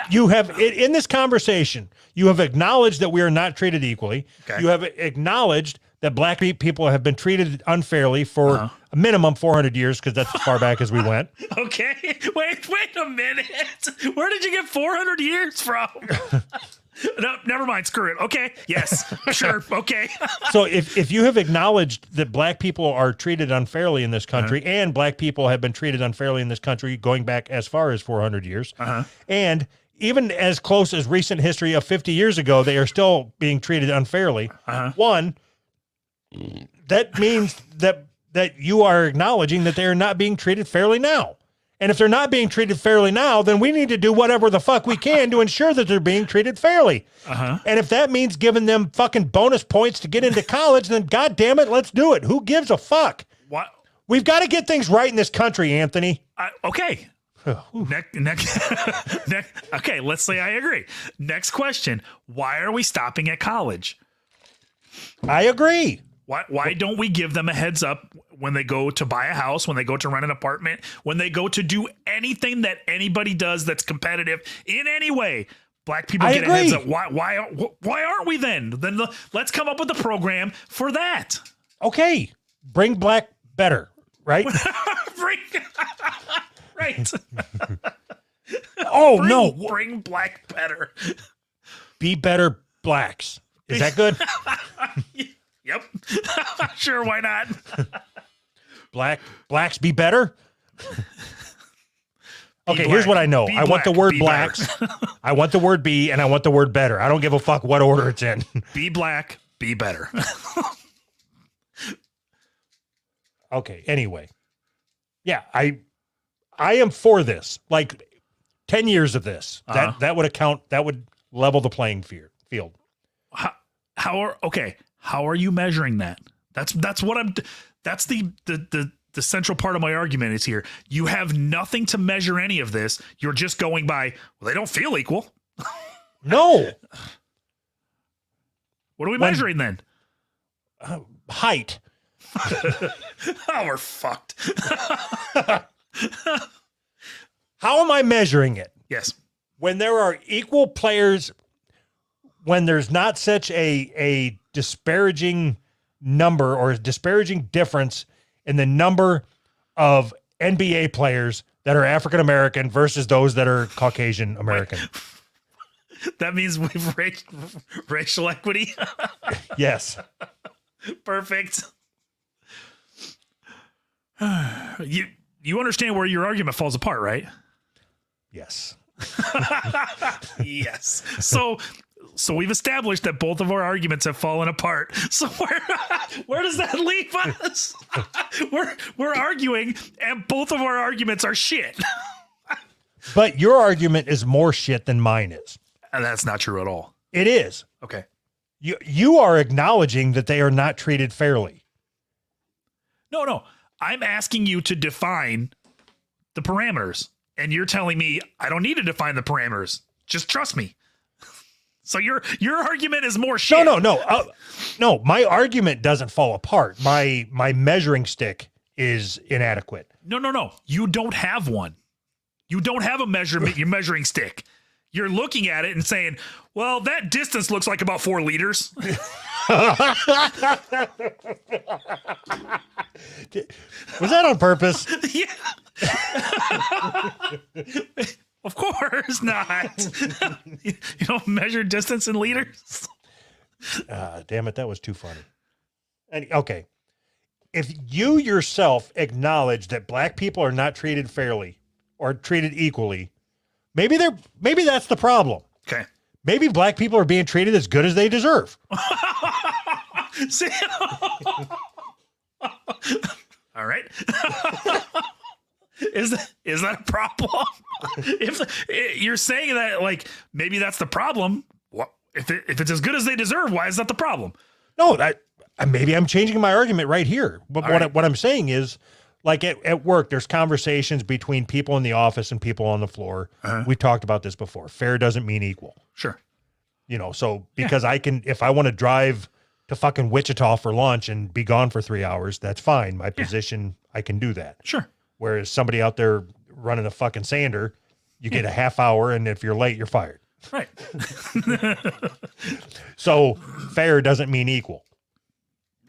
You have in this conversation, you have acknowledged that we are not treated equally. Okay. You have acknowledged that black people have been treated unfairly for a minimum 400 years, because that's as far back as we went. Okay. Wait a minute. Where did you get 400 years from? No, never mind. Screw it. Okay. Yes. Sure. Okay. So if you have acknowledged that black people are treated unfairly in this country, and black people have been treated unfairly in this country going back as far as 400 years, and even as close as recent history of 50 years ago, they are still being treated unfairly. One, that means that you are acknowledging that they are not being treated fairly now. And if they're not being treated fairly now, then we need to do whatever the fuck we can to ensure that they're being treated fairly. And if that means giving them fucking bonus points to get into college, then God damn it, let's do it. Who gives a fuck? What? We've got to get things right in this country, Anthony. Okay. Next. Okay, let's say I agree. Next question. Why are we stopping at college? I agree. Why don't we give them a heads up when they go to buy a house, when they go to rent an apartment, when they go to do anything that anybody does that's competitive in any way? Black people get a heads up. Why aren't we then? Then let's come up with a program for that. Okay. Bring black better, right? Right. Bring black better. Be better blacks. Is that good? Yep. Sure, why not? Blacks be better? Okay, here's what I know. I want the word blacks. I want the word be, and I want the word better. I don't give a fuck what order it's in. Be black, be better. Okay, anyway. Yeah, I am for this. Like 10 years of this. That would level the playing field. How are you measuring that? That's the central part of my argument is here. You have nothing to measure any of this. You're just going by, well, they don't feel equal. No. What are we measuring then? Height. Oh, we're fucked. How am I measuring it? Yes. When there are equal players, when there's not such a disparaging number or a disparaging difference in the number of NBA players that are African American versus those that are Caucasian American. That means we've racial equity. Yes. Perfect. You understand where your argument falls apart, right? Yes. Yes. So we've established that both of our arguments have fallen apart. So where does that leave us? We're arguing, and both of our arguments are shit. But your argument is more shit than mine is. And that's not true at all. It is. Okay. You are acknowledging that they are not treated fairly. No. I'm asking you to define the parameters. And you're telling me I don't need to define the parameters. Just trust me. So your argument is more shit. No. My argument doesn't fall apart. My measuring stick is inadequate. No. You don't have one. You don't have a measuring stick. You're looking at it and saying, well, that distance looks like about 4 liters. Was that on purpose? Yeah. Of course not. You don't measure distance in liters. Damn it, that was too funny. Okay. If you yourself acknowledge that black people are not treated fairly or treated equally, maybe that's the problem. Okay. Maybe black people are being treated as good as they deserve. See? All right. Is that a problem? If you're saying that, like, maybe that's the problem. What if it's as good as they deserve? Why is that the problem? No, maybe I'm changing my argument right here. But All right. what I'm saying is, like at work, there's conversations between people in the office and people on the floor. We've talked about this before. Fair doesn't mean equal. Sure. So because if I want to drive to fucking Wichita for lunch and be gone for 3 hours, that's fine. My position, I can do that. Sure. Whereas somebody out there running a fucking sander, you get a half hour, and if you're late, you're fired. Right. So fair doesn't mean equal.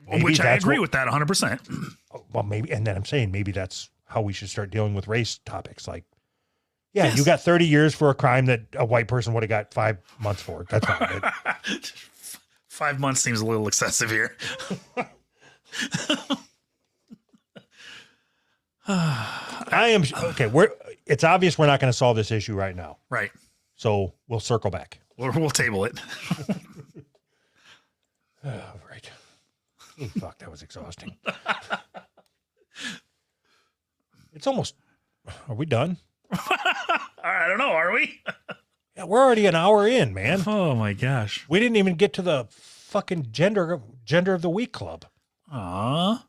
Which I agree with that 100%. Well, maybe, and then I'm saying maybe that's how we should start dealing with race topics. Like, yeah, Yes. you got 30 years for a crime that a white person would have got 5 months for. That's fine. 5 months seems a little excessive here. I am okay. It's obvious we're not going to solve this issue right now, Right. so we'll circle back. We'll table it. Oh, right. Oh, fuck, that was exhausting. It's almost. Are we done? I don't know. Are we? Yeah, we're already an hour in, man. Oh my gosh. We didn't even get to the fucking gender of the week club. Aw.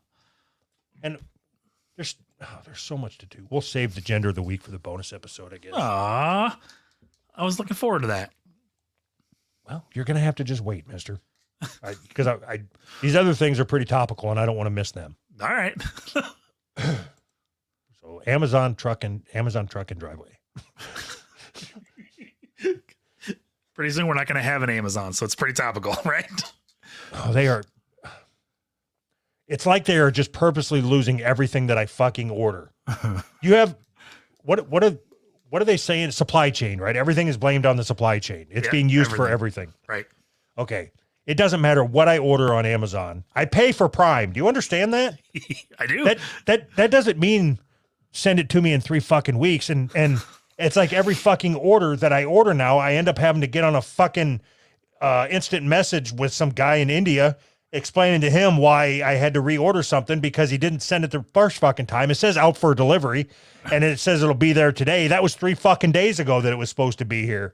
And there's so much to do. We'll save the gender of the week for the bonus episode, I guess. Aw. I was looking forward to that. Well, you're gonna have to just wait, Mister, because I these other things are pretty topical, and I don't want to miss them. All right. So Amazon truck and driveway. Pretty soon we're not going to have an Amazon, so it's pretty topical, right? Oh, they are. It's like they are just purposely losing everything that I fucking order. You have what are they saying? Supply chain, right? Everything is blamed on the supply chain. It's Yeah, being used for everything. Right. Okay. It doesn't matter what I order on Amazon. I pay for Prime. Do you understand that? I do. That doesn't mean send it to me in 3 fucking weeks. And it's like every fucking order that I order now, I end up having to get on a fucking instant message with some guy in India explaining to him why I had to reorder something because he didn't send it the first fucking time. It says out for delivery and it says it'll be there today. That was 3 fucking days ago that it was supposed to be here.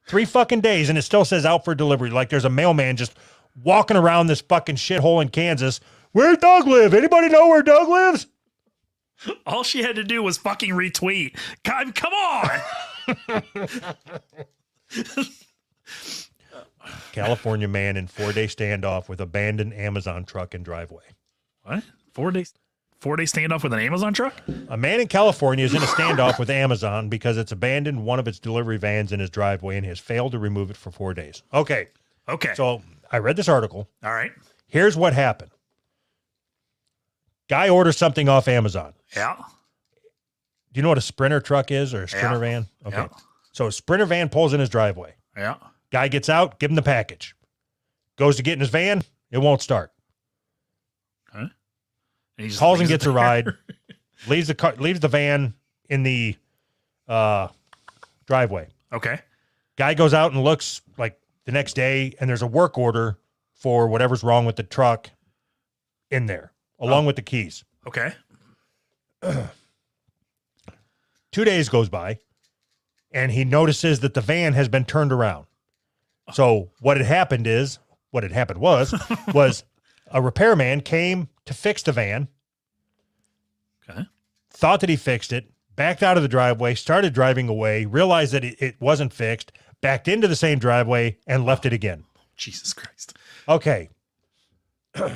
3 fucking days and it still says out for delivery. Like there's a mailman just walking around this fucking shithole in Kansas. Where's Doug live? Anybody know where Doug lives? All she had to do was fucking retweet. God, come on. California man in 4-day standoff with abandoned Amazon truck and driveway. What? 4 days? 4-day standoff with an Amazon truck? A man in California is in a standoff with Amazon because it's abandoned one of its delivery vans in his driveway and has failed to remove it for 4 days. Okay. So I read this article. All right. Here's what happened. Guy orders something off Amazon. Yeah. Do you know what a Sprinter truck is or a Sprinter Yeah. van? Okay. Yeah. So a Sprinter van pulls in his driveway. Yeah. Guy gets out, give him the package. Goes to get in his van. It won't start. Huh? He just Calls and leaves it gets a there. ride. Leaves the van in the driveway. Okay. Guy goes out and looks like the next day, and there's a work order for whatever's wrong with the truck in there, along with the keys. Okay. 2 days goes by, and he notices that the van has been turned around. So what had happened was a repairman came to fix the van, Okay. thought that he fixed it, backed out of the driveway, started driving away, realized that it wasn't fixed, backed into the same driveway, and left it again. Jesus Christ. Okay.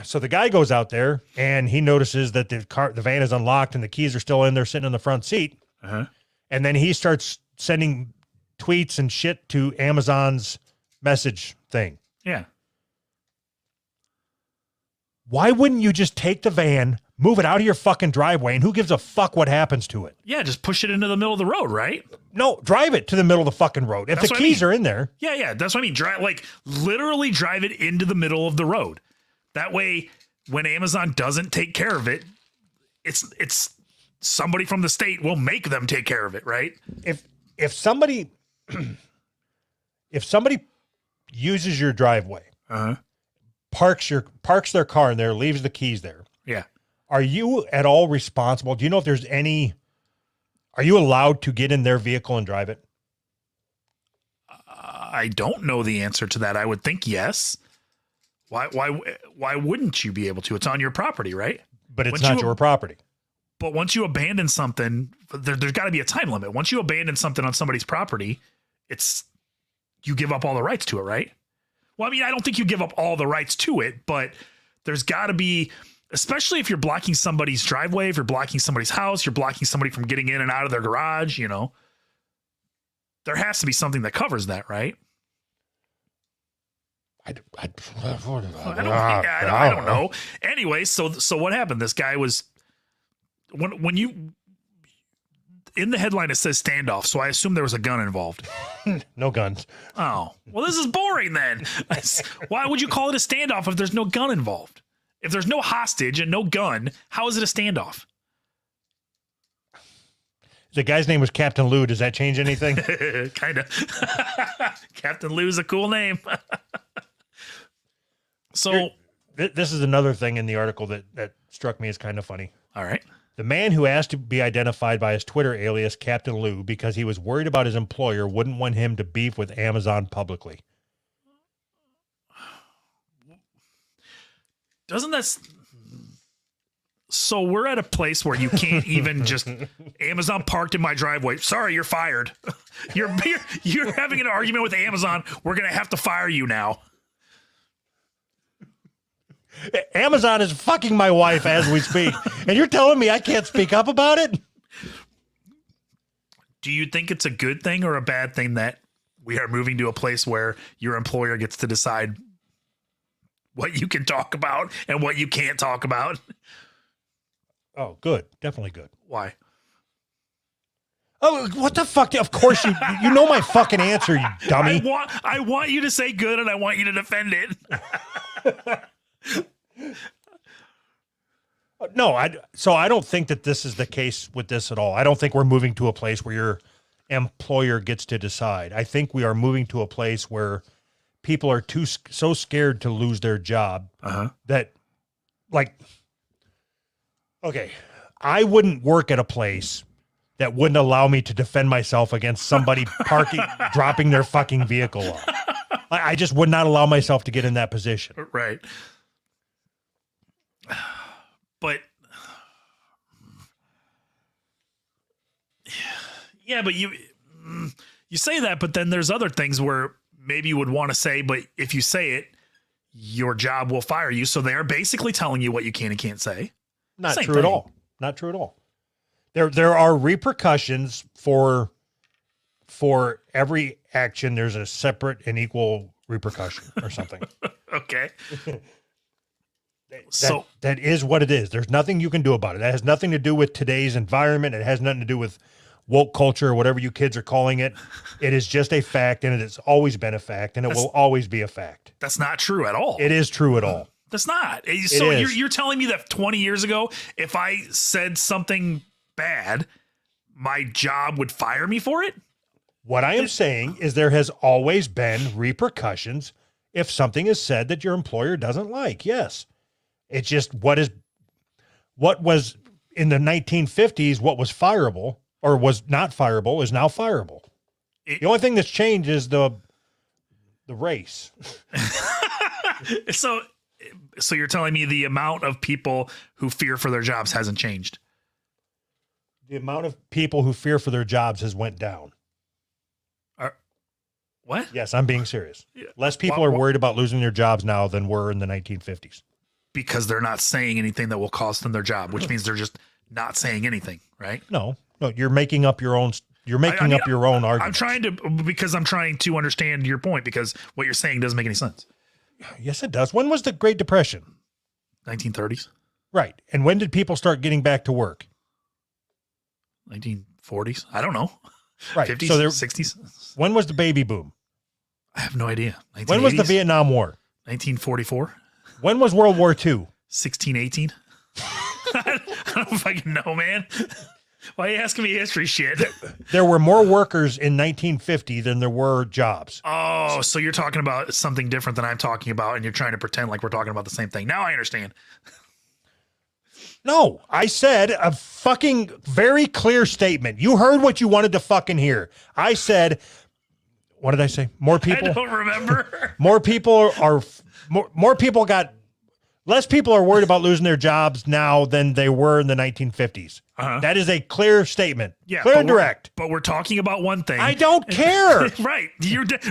So the guy goes out there and he notices that the van is unlocked and the keys are still in there sitting in the front seat. Uh-huh. And then he starts sending tweets and shit to Amazon's message thing. Yeah. Why wouldn't you just take the van, move it out of your fucking driveway, and who gives a fuck what happens to it? Yeah, just push it into the middle of the road, right? No, drive it to the middle of the fucking road. If That's the what I keys mean. are in there. Yeah, that's what I mean. Literally drive it into the middle of the road. That way, when Amazon doesn't take care of it, it's somebody from the state will make them take care of it, right? If somebody uses your driveway, Uh-huh. parks their car in there, leaves the keys there, Yeah. are you at all responsible? Do you know if there's are you allowed to get in their vehicle and drive it? I don't know the answer to that. I would think yes. Why wouldn't you be able to? It's on your property, right? But it's Once not you- your property. But once you abandon something, there's got to be a time limit. Once you abandon something on somebody's property, you give up all the rights to it, right? Well, I mean, I don't think you give up all the rights to it, but there's got to be, especially if you're blocking somebody's driveway, if you're blocking somebody's house, you're blocking somebody from getting in and out of their garage, there has to be something that covers that, right? I don't know. Anyway, so what happened? This guy was when you in the headline it says standoff, so I assume there was a gun involved. No guns. Oh, well, this is boring then. Why would you call it a standoff if there's no gun involved? If there's no hostage and no gun, how is it a standoff? The guy's name was Captain Lou. Does that change anything? Kind of. Captain Lou's a cool name. So, This is another thing in the article that struck me as kind of funny. all right. The man who asked to be identified by his Twitter alias, Captain Lou, because he was worried about his employer wouldn't want him to beef with Amazon publicly. Doesn't that... So we're at a place where you can't even just Amazon parked in my driveway. Sorry, you're fired. You're having an argument with Amazon. We're going to have to fire you now. Amazon is fucking my wife as we speak, and you're telling me I can't speak up about it? Do you think it's a good thing or a bad thing that we are moving to a place where your employer gets to decide what you can talk about and what you can't talk about? Oh, good. Definitely good. Why? Oh, what the fuck? Of course you know my fucking answer, you dummy. I want you to say good and I want you to defend it. No, I don't think that this is the case with this at all. I don't think we're moving to a place where your employer gets to decide. I think we are moving to a place where people are so scared to lose their job that, like, okay, I wouldn't work at a place that wouldn't allow me to defend myself against somebody dropping their fucking vehicle off. I just would not allow myself to get in that position. Right. But yeah, but you say that, but then there's other things where maybe you would want to say, but if you say it, your job will fire you. So they are basically telling you what you can and can't say. Not Same true thing. at all. Not true at all. There are repercussions for every action. There's a separate and equal repercussion or something. Okay. That is what it is. There's nothing you can do about it. That has nothing to do with today's environment. It has nothing to do with woke culture or whatever you kids are calling it. It is just a fact, and it has always been a fact, and it will always be a fact. That's not true at all. It is true at all. That's not. So is. you're telling me that 20 years ago, if I said something bad, my job would fire me for it? What I am saying is there has always been repercussions if something is said that your employer doesn't like. Yes. It's just what was in the 1950s, what was fireable or was not fireable is now fireable. The only thing that's changed is the race. So you're telling me the amount of people who fear for their jobs hasn't changed? the amount of people who fear for their jobs has went down. What? Yes, I'm being serious. Yeah. Less people are worried about losing their jobs now than were in the 1950s. Because they're not saying anything that will cost them their job, which means they're just not saying anything, right? No, you're making up your own. You're making up your own argument. I'm trying to understand your point because what you're saying doesn't make any sense. Yes, it does. When was the Great Depression? 1930s, Right. And when did people start getting back to work? 1940s. I don't know. Right. 50s, So 60s. when was the baby boom? I have no idea. When was the Vietnam War? 1944. When was World War II? 1618. I don't fucking know, man. Why are you asking me history shit? There were more workers in 1950 than there were jobs. Oh, so you're talking about something different than I'm talking about, and you're trying to pretend like we're talking about the same thing. Now I understand. No, I said a fucking very clear statement. You heard what you wanted to fucking hear. I said, what did I say? More people? I don't remember. More people less people are worried about losing their jobs now than they were in the 1950s. Uh-huh. That is a clear statement. Yeah, clear but and direct. But we're talking about one thing. I don't care. Right.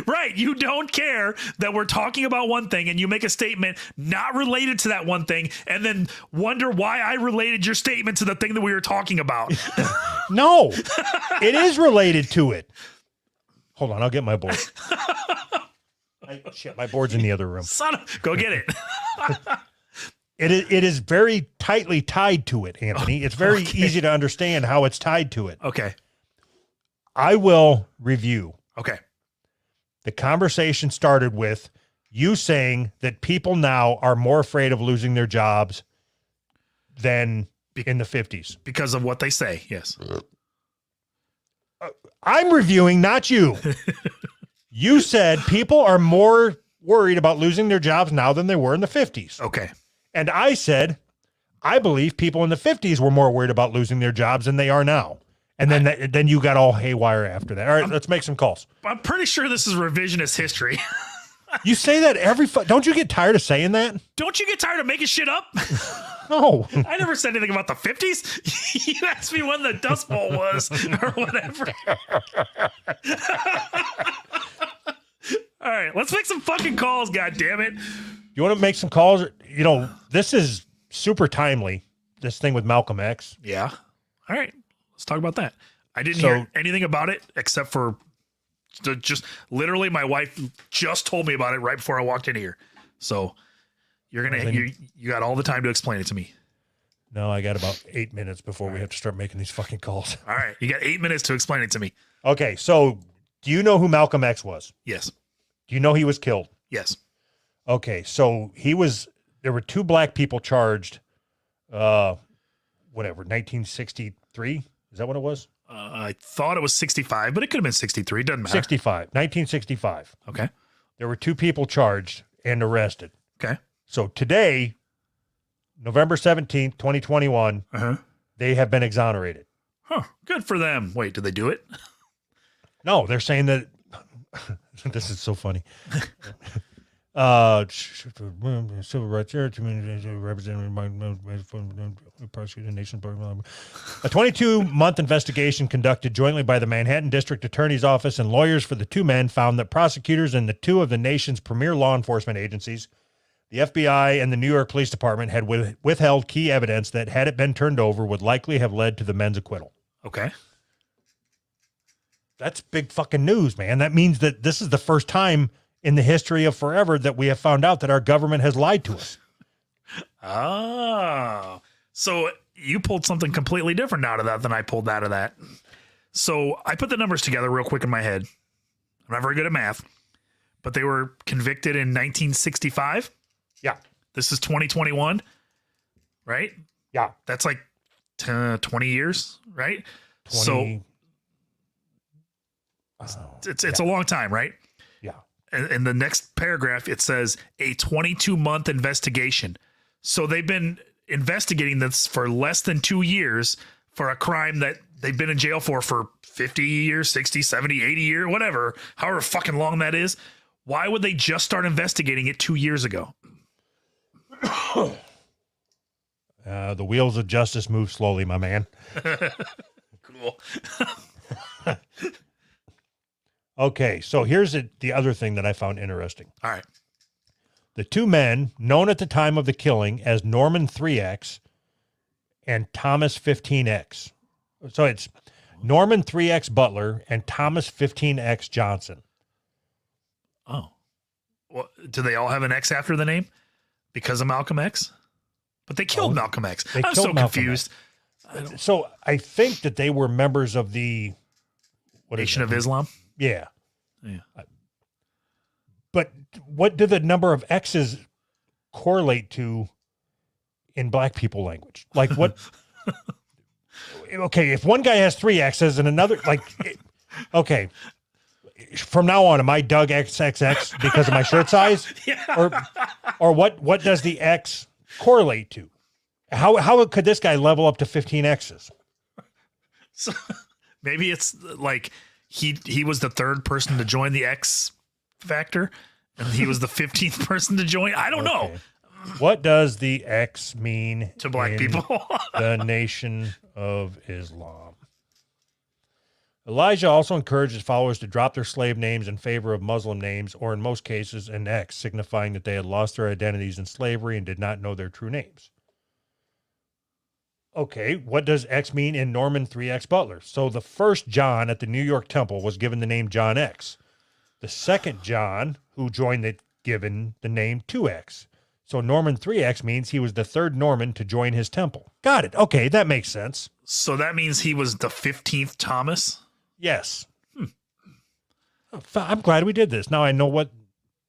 Right. You don't care that we're talking about one thing and you make a statement not related to that one thing and then wonder why I related your statement to the thing that we were talking about. No, it is related to it. Hold on, I'll get my board. Shit, my board's in the other room. Go get it. It is very tightly tied to it, Anthony. It's very easy to understand how it's tied to it. Okay. I will review. Okay. The conversation started with you saying that people now are more afraid of losing their jobs than in the 50s. Because of what they say. Yes. I'm reviewing, not you. You said people are more worried about losing their jobs now than they were in the 50s. Okay. And I said, I believe people in the 50s were more worried about losing their jobs than they are now. And then you got all haywire after that. All right, let's make some calls. I'm pretty sure this is revisionist history. You say that don't you get tired of saying that? Don't you get tired of making shit up? No. I never said anything about the 50s. You asked me when the Dust Bowl was or whatever. All right, let's make some fucking calls, God damn it. You want to make some calls? You know, this is super timely, this thing with Malcolm X. Yeah. All right, let's talk about that. I didn't hear anything about it except for just literally my wife just told me about it right before I walked in here. So you're going to, you got all the time to explain it to me. No, I got about 8 minutes before we have to start making these fucking calls. All right. You got 8 minutes to explain it to me. Okay. So do you know who Malcolm X was? Yes. Do you know he was killed? Yes. Okay. So there were two black people charged, 1963. Is that what it was? I thought it was 65, but it could have been 63. Doesn't matter. 1965. Okay. There were two people charged and arrested. Okay. So today, November 17th, 2021, they have been exonerated. Huh. Good for them. Wait, did they do it? No, they're saying that this is so funny. Civil rights represented by prosecuted nation. A 22-month investigation conducted jointly by the Manhattan District Attorney's Office and lawyers for the two men found that prosecutors in the two of the nation's premier law enforcement agencies, the FBI and the New York Police Department, had withheld key evidence that, had it been turned over, would likely have led to the men's acquittal. Okay. That's big fucking news, man. That means that this is the first time in the history of forever that we have found out that our government has lied to us. Oh, so you pulled something completely different out of that than I pulled out of that. So I put the numbers together real quick in my head. I'm not very good at math, but they were convicted in 1965. Yeah. This is 2021, right? Yeah. That's like 20 years, right? 20, so it's a long time, right? Yeah. In the next paragraph, it says a 22-month investigation. So they've been investigating this for less than 2 years for a crime that they've been in jail for 50 years, 60, 70, 80 years, whatever, however fucking long that is. Why would they just start investigating it 2 years ago? The wheels of justice move slowly, my man. cool. Okay, so here's the other thing that I found interesting. All right. The two men, known at the time of the killing as Norman 3X and Thomas 15X. So it's Norman 3X Butler and Thomas 15X Johnson. Oh. Well, do they all have an X after the name? Because of Malcolm X? But they killed Malcolm X. I'm killed so Malcolm confused. So I think that they were members of the Nation of Islam? Yeah. Yeah. But what do the number of X's correlate to in black people language? Like what? Okay, if one guy has 3 X's and another, okay. From now on, am I Doug XXX because of my shirt size? Yeah. Or what does the X correlate to? How could this guy level up to 15 X's? So maybe it's like he was the third person to join the X Factor, and he was the 15th person to join. I don't know. What does the X mean To black in people? the Nation of Islam? Elijah also encouraged his followers to drop their slave names in favor of Muslim names, or in most cases, an X, signifying that they had lost their identities in slavery and did not know their true names. Okay, what does X mean in Norman 3X Butler? So the first John at the New York Temple was given the name John X. The second John, who joined given the name 2X. So Norman 3X means he was the third Norman to join his temple. Got it. Okay, that makes sense. So that means he was the 15th Thomas? Yes. I'm glad we did this. Now I know what.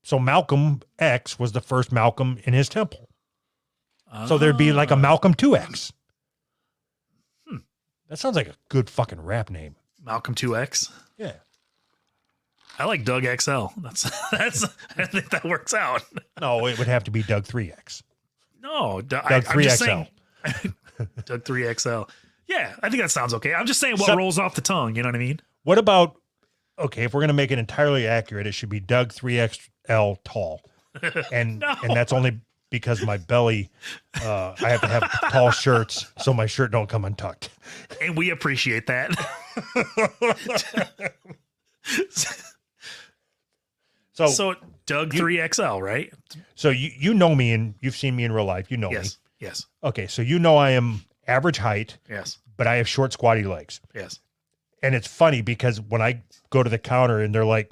So Malcolm X was the first Malcolm in his temple. So there'd be like a Malcolm 2X. That sounds like a good fucking rap name. Malcolm 2X? Yeah. I like Doug XL. That's I think that works out. No, it would have to be Doug 3X. No, Doug I'm 3XL. just saying, Doug 3XL. Yeah, I think that sounds okay. I'm just saying what rolls off the tongue. You know what I mean? What about, okay, if we're going to make it entirely accurate, it should be Doug 3XL tall. And that's only because my belly, I have to have tall shirts so my shirt don't come untucked. And we appreciate that. So Doug 3XL, right? So you know me and you've seen me in real life. You know me. Yes. Okay, so you know I am average height, Yes. but I have short, squatty legs. Yes. And it's funny because when I go to the counter and they're like,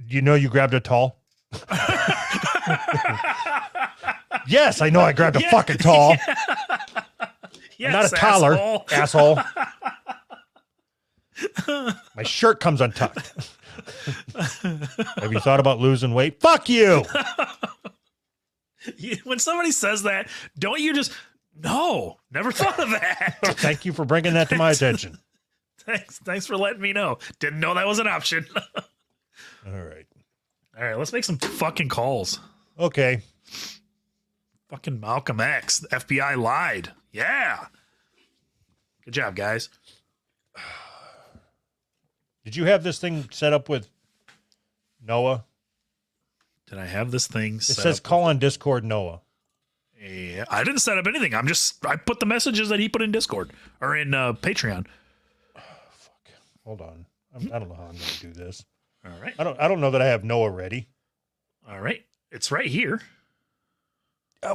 you know you grabbed a tall? Yes, I know I grabbed a fucking tall. Yes, Not a taller, asshole. My shirt comes untucked. Have you thought about losing weight? Fuck you. When somebody says that, don't you just, no, never thought of that. Thank you for bringing that to my attention. Thanks for letting me know. Didn't know that was an option. All right, let's make some fucking calls. Okay. Fucking Malcolm X. The FBI lied. Yeah. Good job, guys. Did you have this thing set up with Noah? Did I have this thing It set says up? call on Discord Noah. Yeah, I didn't set up anything. I put the messages that he put in Discord or in Patreon. Fuck. Hold on. I don't know how I'm going to do this. All right. I don't know that I have Noah ready. All right. It's right here.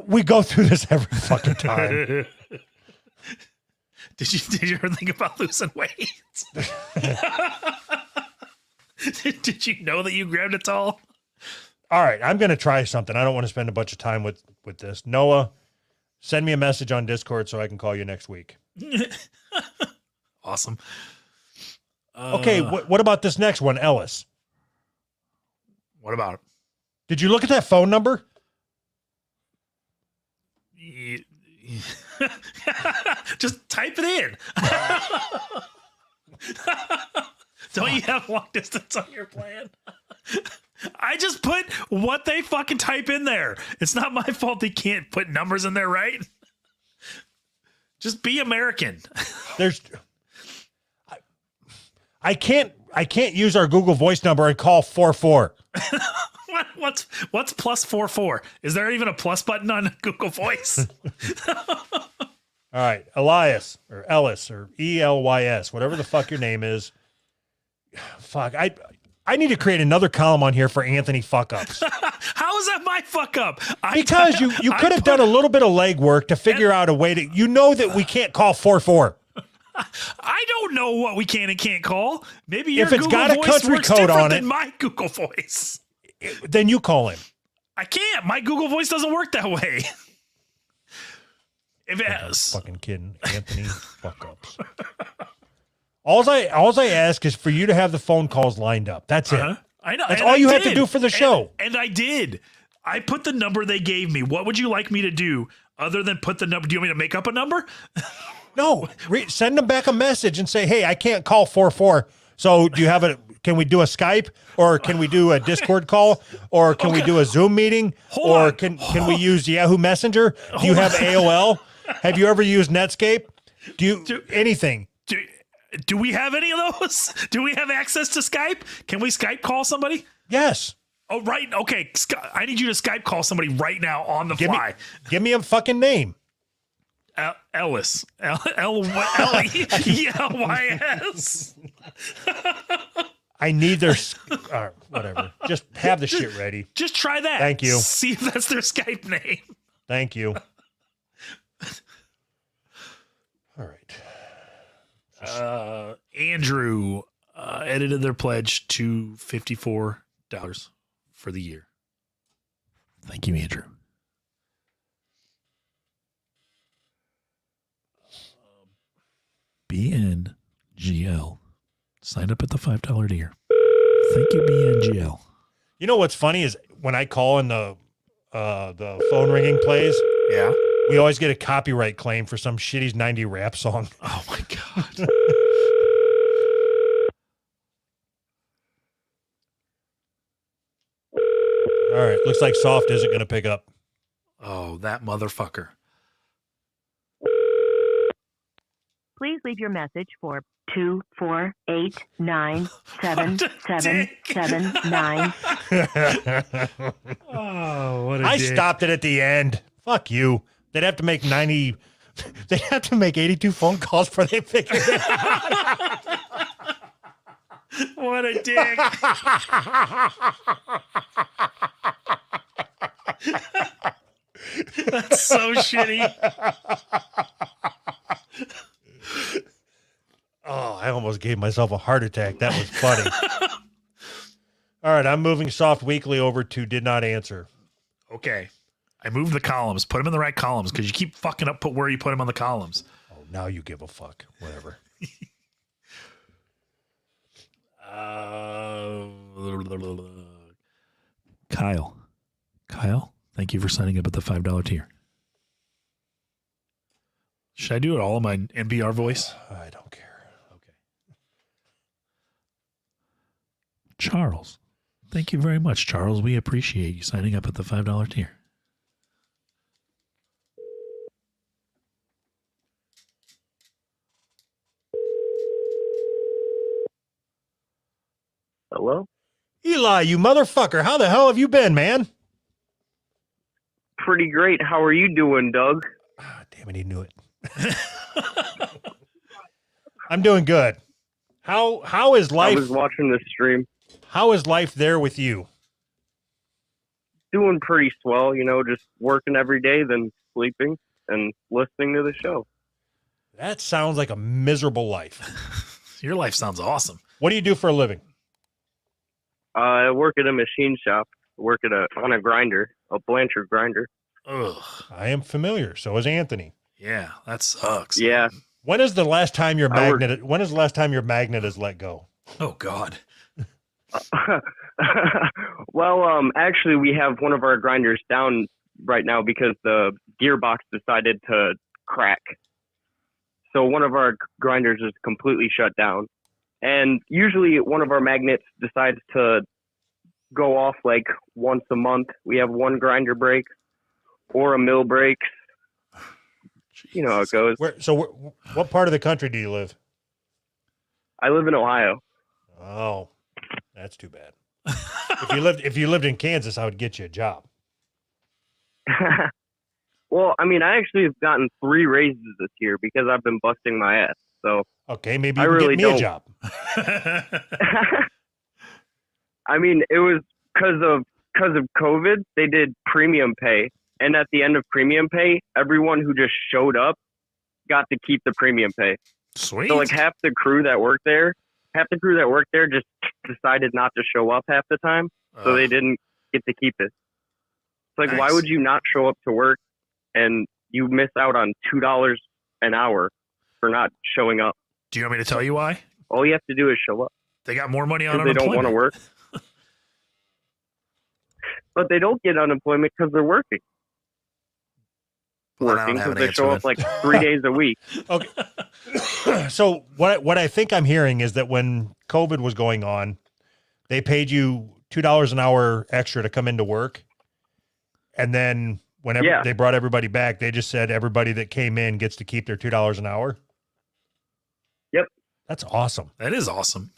We go through this every fucking time. Did you ever think about losing weight? Did you know that you grabbed a tall? All right, I'm going to try something. I don't want to spend a bunch of time with this. Noah, send me a message on Discord so I can call you next week. Awesome. Okay, what about this next one, Ellis? What about it? Did you look at that phone number? Just type it in. Don't you have long distance on your plan? I just put what they fucking type in there. It's not my fault they can't put numbers in there, right? Just be American. I can't use our Google Voice number and call 44. What's +44? Is there even a plus button on Google Voice? All right, Elias or Ellis or ELYS, whatever the fuck your name is. Fuck, I need to create another column on here for Anthony fuck ups. How is that my fuck up? Because you could have done a little bit of legwork to figure out a way to. You know that we can't call 4-4. I don't know what we can and can't call. Maybe your If it's Google got a Voice country works code different on it- than my Google Voice. Then you call him. I can't. My Google Voice doesn't work that way. If it has. Fucking kidding, Anthony fuck ups. Alls I ask is for you to have the phone calls lined up. That's it. I know. That's and all I you have to did. do for the show. And I did. I put the number they gave me. What would you like me to do other than put the number? Do you want me to make up a number? No, send them back a message and say, hey, I can't call 4-4. So do you have can we do a Skype or can we do a Discord call or can we do a Zoom meeting or can we use Yahoo Messenger? Do you have AOL? Have you ever used Netscape? Anything? Do we have any of those? Do we have access to Skype? Can we Skype call somebody? Yes. Oh, right. Okay. I need you to Skype call somebody right now on the fly. Give me a fucking name. Ellis. L-E-L-Y-S. I need their whatever. Just have the shit ready. Just try that. Thank you. See if that's their Skype name. Thank you. All right. Andrew edited their pledge to $54 for the year. Thank you, Andrew. BNGL. Sign up at the $5 tier. Thank you, BNGL. You know what's funny is when I call and the phone ringing plays, Yeah. we always get a copyright claim for some shitty 90 rap song. Oh, my God. All right. Looks like Soft isn't going to pick up. Oh, that motherfucker. Please leave your message for 248977779. Oh, what a I dick. stopped it at the end. Fuck you. They'd have to make 90. They'd have to make 82 phone calls before they figured it out. What a dick. That's so shitty. Oh, I almost gave myself a heart attack. That was funny. All right, I'm moving Soft Weekly over to Did Not Answer. Okay. I moved the columns. Put them in the right columns because you keep fucking up where you put them on the columns. Oh, now you give a fuck. Whatever. Kyle, thank you for signing up at the $5 tier. Should I do it all in my NPR voice? I don't care. Okay. Charles, thank you very much, Charles. We appreciate you signing up at the $5 tier. Hello? Eli, you motherfucker. How the hell have you been, man? Pretty great. How are you doing, Doug? Ah, damn it, he knew it. I'm doing good. How is I life? was watching the stream. How is life there with you? Doing pretty swell, just working every day, then sleeping and listening to the show. That sounds like a miserable life. Your life sounds awesome. What do you do for a living? I work at a machine shop. Work on a grinder, a Blanchard grinder. Ugh. I am familiar. So is Anthony. Yeah, that sucks. Yeah. When is the last time your I work- magnet? When is the last time your magnet is let go? Oh, God. Well, actually, we have one of our grinders down right now because the gearbox decided to crack. So one of our grinders is completely shut down. And usually one of our magnets decides to go off like once a month. We have one grinder break or a mill breaks. You know how it goes. What part of the country do you live? I live in Ohio. Oh, that's too bad. If you lived in Kansas, I would get you a job. Well, I mean, I actually have gotten 3 raises this year because I've been busting my ass. So Okay, maybe I you can really get me a don't. job. I mean, it was because of COVID. They did premium pay, and at the end of premium pay, everyone who just showed up got to keep the premium pay. Sweet. So like half the crew that worked there just decided not to show up half the time, so they didn't get to keep it. It's like, why Nice. would you not show up to work and you miss out on $2 an hour for not showing up? Do you want me to tell you why? All you have to do is show up They got more money on because they don't want to unemployment. work. But they don't get unemployment because they're working. Well, I don't have Because an they answer show then. up like 3 days a week. Okay. So what I think I'm hearing is that when COVID was going on, they paid you $2 an hour extra to come into work. And then whenever Yeah. they brought everybody back, they just said everybody that came in gets to keep their $2 an hour. Yep. That's awesome. That is awesome.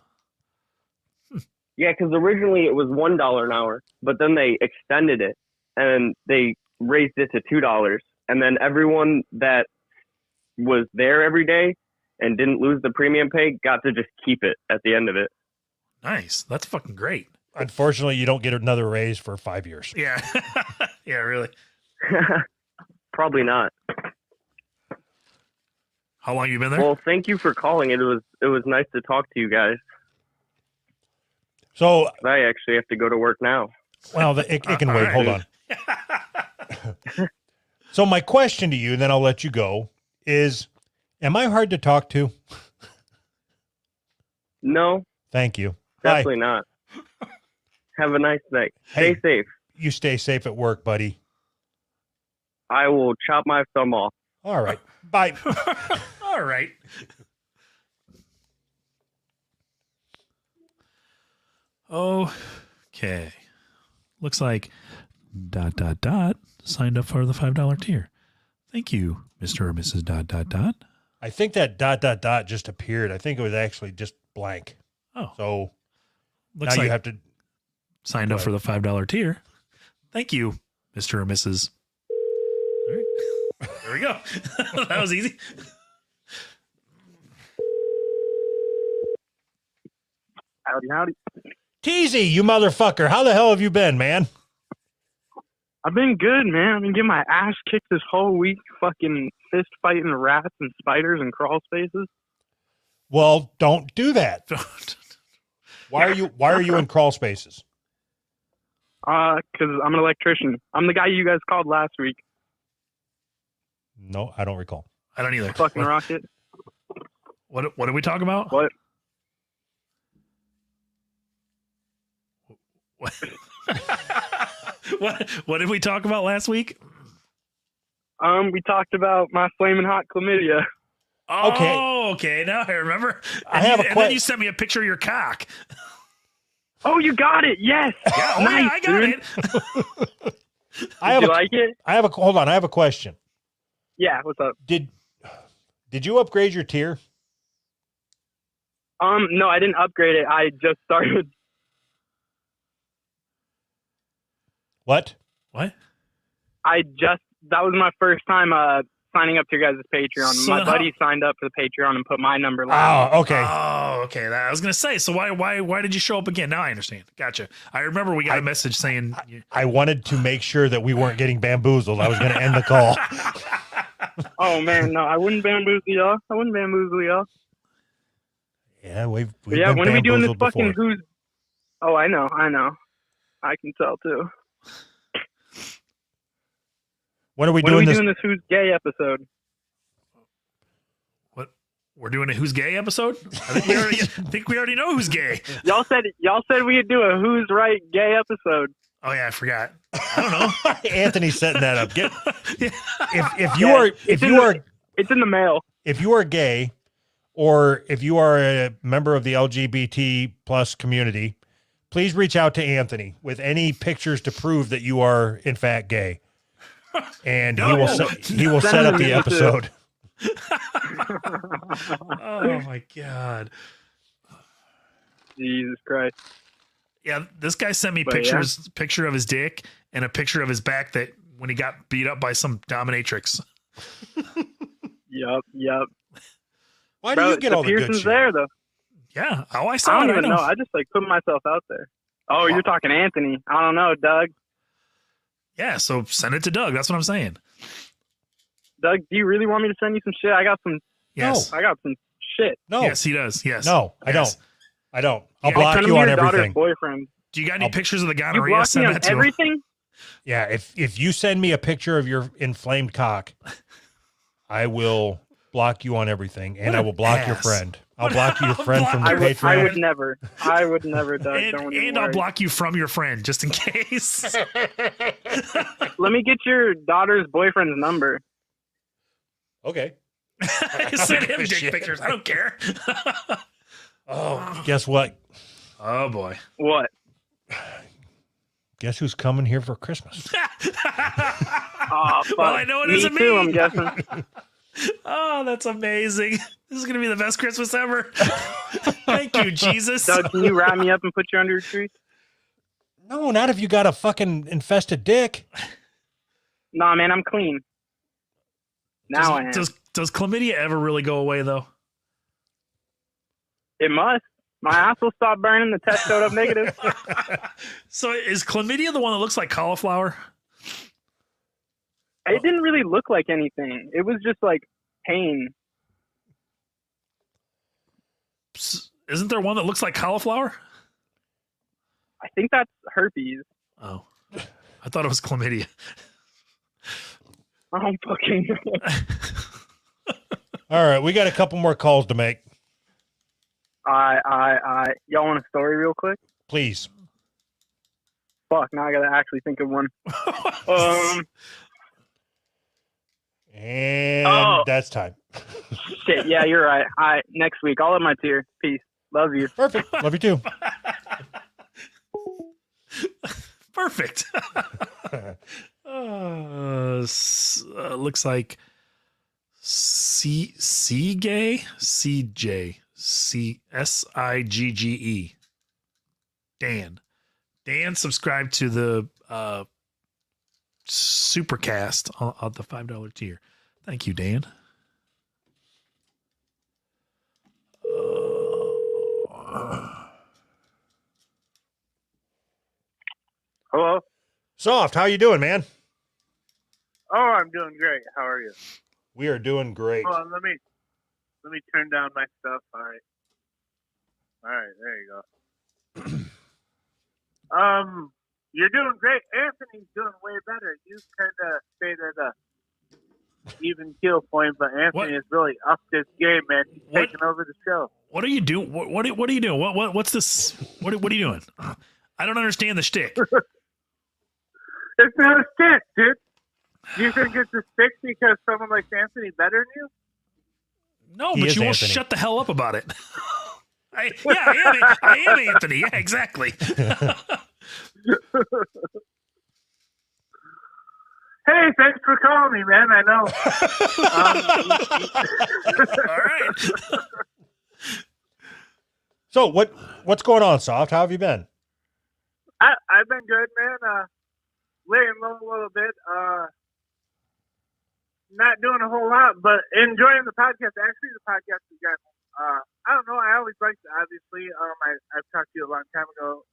Yeah, because originally it was $1 an hour, but then they extended it and they raised it to $2. And then everyone that was there every day and didn't lose the premium pay got to just keep it at the end of it. Nice. That's fucking great. Unfortunately, you don't get another raise for 5 years. Yeah. Yeah, really. Probably not. How long you been there? Well, thank you for calling. It was nice to talk to you guys. So, I actually have to go to work now. well, it can All wait. right. Hold on. So my question to you, and then I'll let you go, is, am I hard to talk to? No, Thank you. Bye. definitely not. Have a nice night. Hey. Stay safe. You stay safe at work, buddy. I will chop my thumb off. All right. Bye. All right. Okay. Looks like ... signed up for the $5 tier. Thank you, Mr. or Mrs. ... I think that ... just appeared. I think it was actually just blank. Oh, So looks now like you have to. signed up for the $5 tier. Thank you, Mr. or Mrs. All right. There we go. That was easy. Howdy, howdy. Teasy, you motherfucker. How the hell have you been, man? I've been good, man. I've been getting my ass kicked this whole week, fucking fist fighting rats and spiders and crawl spaces. Well, don't do that. Why are you in crawl spaces? Because I'm an electrician. I'm the guy you guys called last week. No, I don't recall. I don't either. Fucking Rocket. What did we talk about? What? What did we talk about last week? We talked about my flaming hot chlamydia. Oh, okay. Now I remember. I have a and then question. you sent me a picture of your cock. Oh, you got it. Yes. Yeah, oh, Nice, yeah, I got dude. it. I have Did a, you like it? hold on. I have a question. Yeah. What's up? Did you upgrade your tier? No, I didn't upgrade it. I just started. What? What? That was my first time signing up to your guys' Patreon. So My how- buddy signed up for the Patreon and put my number last. Oh, okay. Oh, okay. I was gonna say. So why did you show up again? Now I understand. Gotcha. I remember we got a message saying. I wanted to make sure that we weren't getting bamboozled. I was going to end the call. Oh, man. No, I wouldn't bamboozle y'all. Yeah, we've But yeah, been when are we doing this bamboozled fucking before. who's... Oh, I know. I can tell, too. When are we When are doing we this? doing this who's gay episode? What? We're doing a Who's Gay episode? I think we already know who's gay. Y'all said we'd do a who's right gay episode. Oh yeah, I forgot. I don't know. Anthony's setting that up. If you Yeah, are It's in the mail. if you are gay, or if you are a member of the LGBT plus community, please reach out to Anthony with any pictures to prove that you are in fact gay, and he will set up the episode. Oh my god. Jesus Christ. Yeah, this guy sent me But picture of his dick and a picture of his back that when he got beat up by some dominatrix. Yep. Why do you get all the good Pearson's shit? there though. Yeah. Oh, I saw I it. don't even know. know. I just like put myself out there. Oh, you're talking Anthony. I don't know, Doug. Yeah. So send it to Doug. That's what I'm saying. Doug, do you really want me to send you some shit? I got some shit. No. Yes, he does. Yes. No, I Yes. don't. I'll Yeah, block Send him you to on your daughter's everything. boyfriend. Do you got any pictures of the You gonorrhea? block me Send on that to him. everything? Yeah, if you send me a picture of your inflamed cock, I will block you on everything, and What I an will block your ass. friend. I'll block your friend from the I Patreon. would never. I would never, Doug. Don't even And I'll worry. block you from your friend just in case. Let me get your daughter's boyfriend's number. Okay. Send him dick Shit. pictures. I don't care. Oh, guess what? Oh boy. What? Guess who's coming here for Christmas? Oh, fuck. Well, I know it Me isn't too, me. I'm guessing. Oh, that's amazing. This is gonna be the best Christmas ever. Thank you, Jesus. Doug, can you wrap me up and put you under your tree? No, not if you got a fucking infested dick. Nah, man, I'm clean. Now I am. Does chlamydia ever really go away though? It must. My ass will stop burning. The test showed up negative. So is chlamydia the one that looks like cauliflower? It didn't really look like anything. It was just like pain. Isn't there one that looks like cauliflower? I think that's herpes. Oh, I thought it was chlamydia. I don't fucking know. All right, we got a couple more calls to make. Y'all want a story real quick? Please. Fuck, now I gotta actually think of one. And that's time. Shit, yeah, you're right. All right, next week. I'll have my tear. Peace. Love you. Perfect. Love you too. Perfect. Looks like CJSIGGE. Dan subscribed to the Supercast on the $5 tier. Thank you, Dan. Hello. Soft, how you doing, man? Oh, I'm doing great. How are you? We are doing great. Hold on, let me turn down my stuff. All right, there you go. You're doing great. Anthony's doing way better. You kind of stayed at a even keel point, but Anthony has really upped his game, man. He's taking over the show. What are you doing? What are you doing? What's this? What are you doing? I don't understand the shtick. It's not a stick, dude. You think it's a stick because someone like Anthony better than you? No, He but is you won't Anthony. shut the hell up about it. I am Anthony. Yeah, exactly. Hey, thanks for calling me, man. I know. All right. So what's going on, Soft? How have you been? I've been good, man. Laying low a little bit. Not doing a whole lot, but enjoying the podcast. Actually, the podcast has gotten, I don't know, I always liked it, obviously. I've talked to you a long time ago,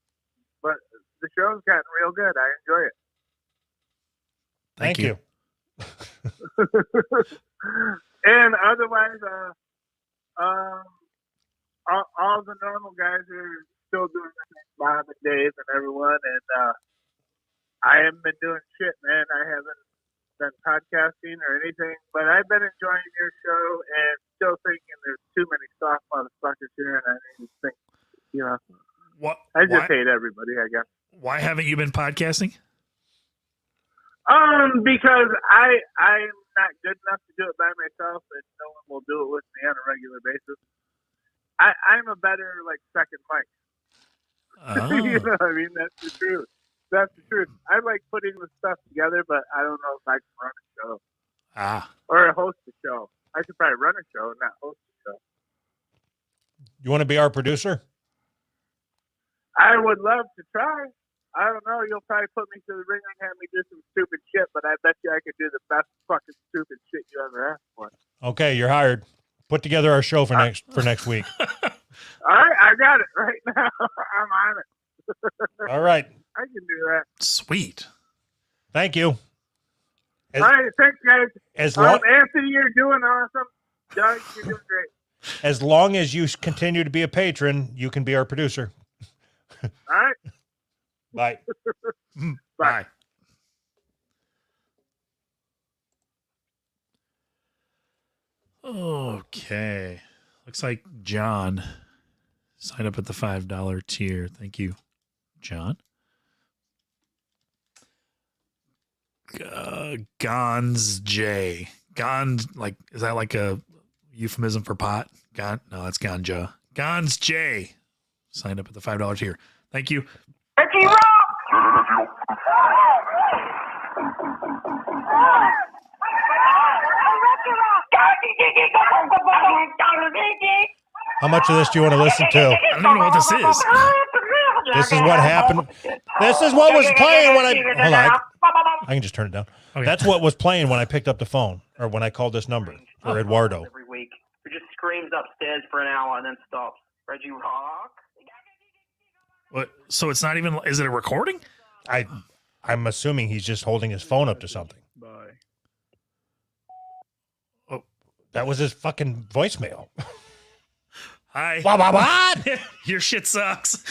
but the show's gotten real good. I enjoy it. Thank you. And otherwise, all the normal guys are still doing the thing, Bob and Dave and everyone, and I haven't been doing shit, man. I haven't been podcasting or anything, but I've been enjoying your show and still thinking there's too many soft motherfuckers here, and I need to think, you know, I just hate everybody, I guess. Why haven't you been podcasting? Because I'm not good enough to do it by myself, and no one will do it with me on a regular basis. I'm a better, like, second mic. Oh. You know what I mean? That's the truth. That's the truth. I like putting the stuff together, but I don't know if I can run a show. Or host a show. I could probably run a show and not host a show. You want to be our producer? I would love to try. I don't know. You'll probably put me through the ringer and have me do some stupid shit, but I bet you I could do the best fucking stupid shit you ever asked for. Okay, you're hired. Put together our show for next week. All right, I got it right now. I'm on it. All right. I can do that. Sweet. Thank you. All right, thanks, guys. As long Anthony, you're doing awesome. Doug, you're doing great. as long as you continue to be a patron, you can be our producer. All right. Bye. Bye. Okay. Looks like John signed up at the $5 tier. Thank you, John. Gons J. Gons, like, is that like a euphemism for pot? No, that's ganja. Gons J. Signed up at the $5 tier. Thank you. Ricky Rock! How much of this do you want to listen to? I don't even know what this is. This is what happened. This is what was playing when I... Hold on. I can just turn it down. Okay. That's what was playing when I picked up the phone, or when I called this number for Eduardo. Every week. Who just screams upstairs for an hour and then stops. Reggie Rock? What? So it's not even, is it a recording? I'm assuming he's just holding his phone up to something. Bye. That was his fucking voicemail. Hi. What? Your shit sucks.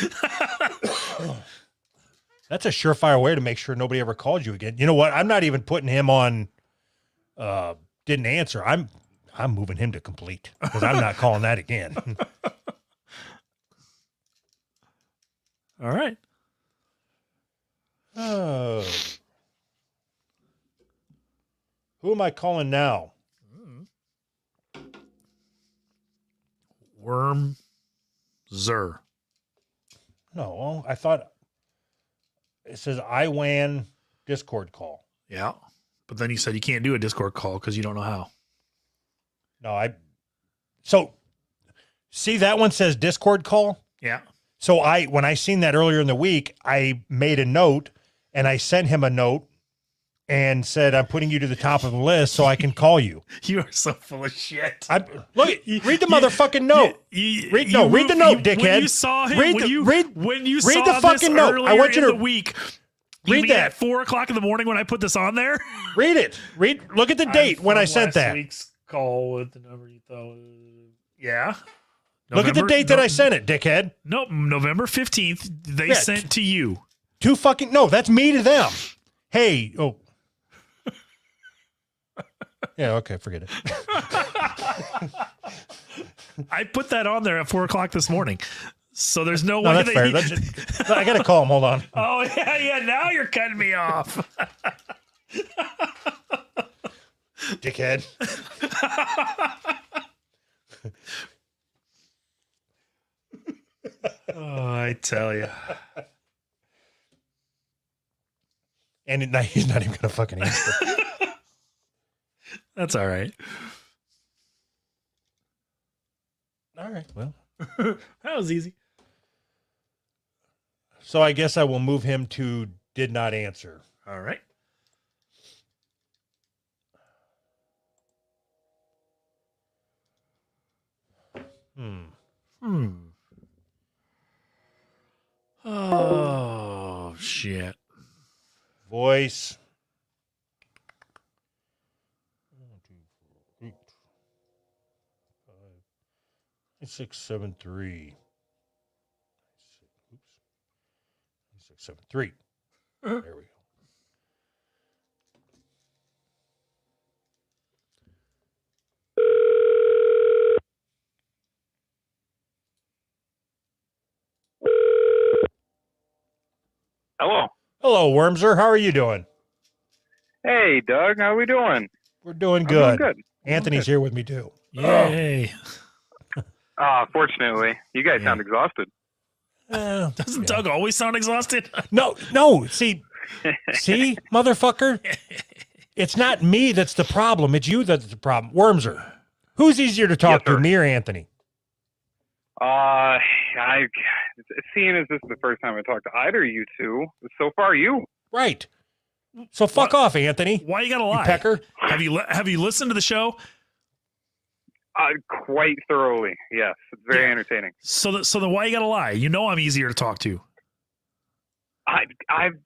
That's a surefire way to make sure nobody ever called you again. You know what? I'm not even putting him on didn't answer. I'm moving him to complete because I'm not calling that again. All right. Oh. Who am I calling now? Worm Zer. No, I thought it says IWAN Discord call. Yeah. But then you said you can't do a Discord call because you don't know how. No, so see that one says Discord call? Yeah. So when I seen that earlier in the week, I made a note and I sent him a note and said, I'm putting you to the top of the list so I can call you. You are so full of shit. Look, read the motherfucking note. Read the note, dickhead. When you saw him, read the fucking note. I want you to the week. read that at 4:00 in the morning when I put this on there. Read it. Look at the date when I sent that. Last week's call with the number you thought. Yeah. Look at the date that I sent it, dickhead. Nope, November 15th. They sent to you. That's me to them. Hey, yeah, okay, forget it. I put that on there at 4:00 this morning. So there's no way that's fair. I got to call him. Hold on. Oh, yeah. Now you're cutting me off. Dickhead. Oh, I tell you. And he's not even going to fucking answer. That's all right. All right, well. That was easy. So I guess I will move him to did not answer. All right. Oh, shit. Voice. 673. 673. There we go. Hello. Hello, Wormser. How are you doing? Hey, Doug. How we doing? We're doing I'm good. doing good. Anthony's here with me too. Yay. Fortunately, you guys sound exhausted. Doesn't Doug always sound exhausted? No. See, motherfucker. It's not me that's the problem. It's you that's the problem. Wormser. Who's easier to talk to, me or Anthony? seeing as this is the first time I talked to either of you two, so far you. Right. So fuck off, Anthony. Why you gotta lie? You pecker. Have you listened to the show? Quite thoroughly, yes. It's very entertaining. So then why you gotta lie? You know I'm easier to talk to. I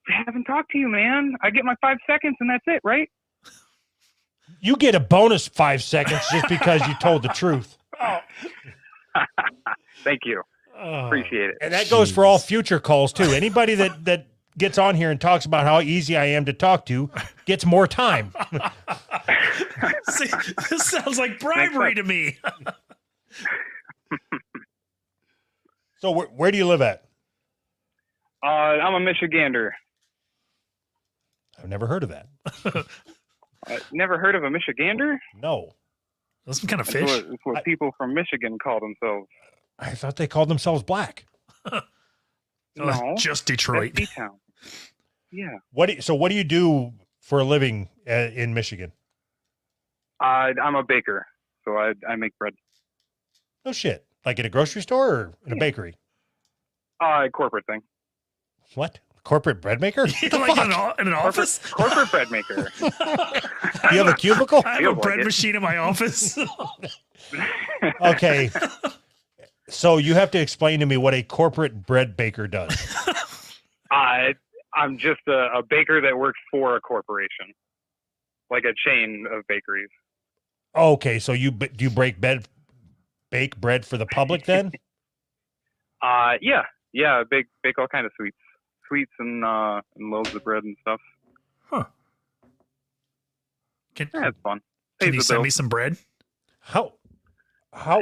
haven't talked to you, man. I get my 5 seconds and that's it, right? You get a bonus 5 seconds just because you told the truth. Thank you. Appreciate it. And that goes for all future calls too. Anybody that gets on here and talks about how easy I am to talk to gets more time. See, this sounds like bribery to me. So where do you live at? I'm a Michigander. I've never heard of that. Never heard of a Michigander? No. That's some kind of fish. That's what people from Michigan call themselves. I thought they called themselves black. No, just Detroit. That's D-town. Yeah. What do you do for a living in Michigan? I'm a baker, so I make bread. No shit. Like in a grocery store or in a bakery? Corporate thing. What? Corporate bread maker? Like in an office? Corporate bread maker. Do you have a cubicle? I have a bread machine in my office. Okay. So you have to explain to me what a corporate bread baker does. I'm just a baker that works for a corporation, like a chain of bakeries. Okay, so do you bake bread for the public then? Yeah, bake all kind of sweets and loaves of bread and stuff. Huh? It's fun. Can you send me some bread? How?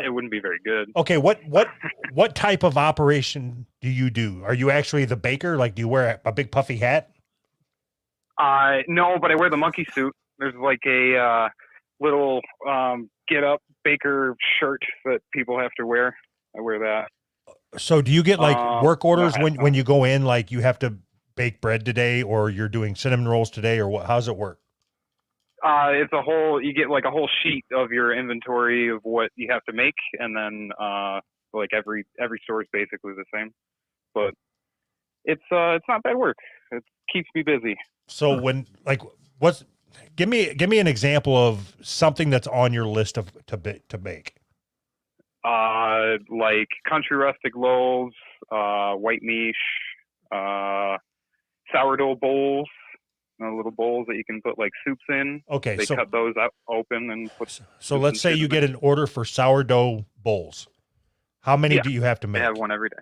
It wouldn't be very good. Okay, what type of operation do you do? Are you actually the baker? Like, do you wear a big puffy hat? No, but I wear the monkey suit. There's like a little get up baker shirt that people have to wear. I wear that. So do you get like work orders when you go in, like you have to bake bread today or you're doing cinnamon rolls today or what? How's it work? It's you get like a whole sheet of your inventory of what you have to make. And then, like every store is basically the same, but it's not bad work. It keeps me busy. So give me an example of something that's on your list to bake. Like country rustic loaves, white miche, sourdough bowls, little bowls that you can put like soups in. Okay, they cut those out open and put. So let's say you get an order for sourdough bowls. How many do you have to make? I have one every day.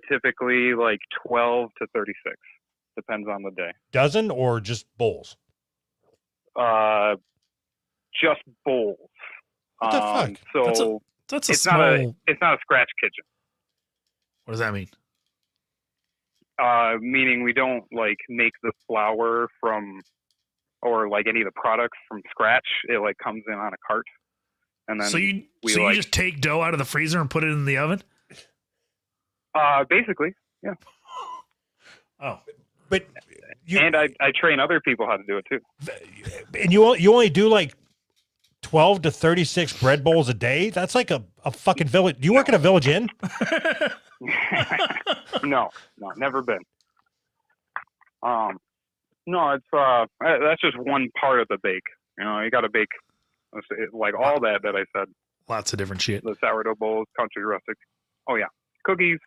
Typically like 12 to 36. Depends on the day. Dozen or just bowls? Just bowls. What the fuck? So that's a it's small. it's not a scratch kitchen. What does that mean? Meaning we don't like make the flour or like any of the products from scratch. It like comes in on a cart, and then you just take dough out of the freezer and put it in the oven. Basically, yeah. Oh, but I train other people how to do it too. And you only do like 12 to 36 bread bowls a day? That's like a fucking village. Do you work at a Village Inn? No, never been. No, it's that's just one part of the bake. You got to bake like all that I said. Lots of different shit. The sourdough bowls, country rustic. Oh yeah, cookies,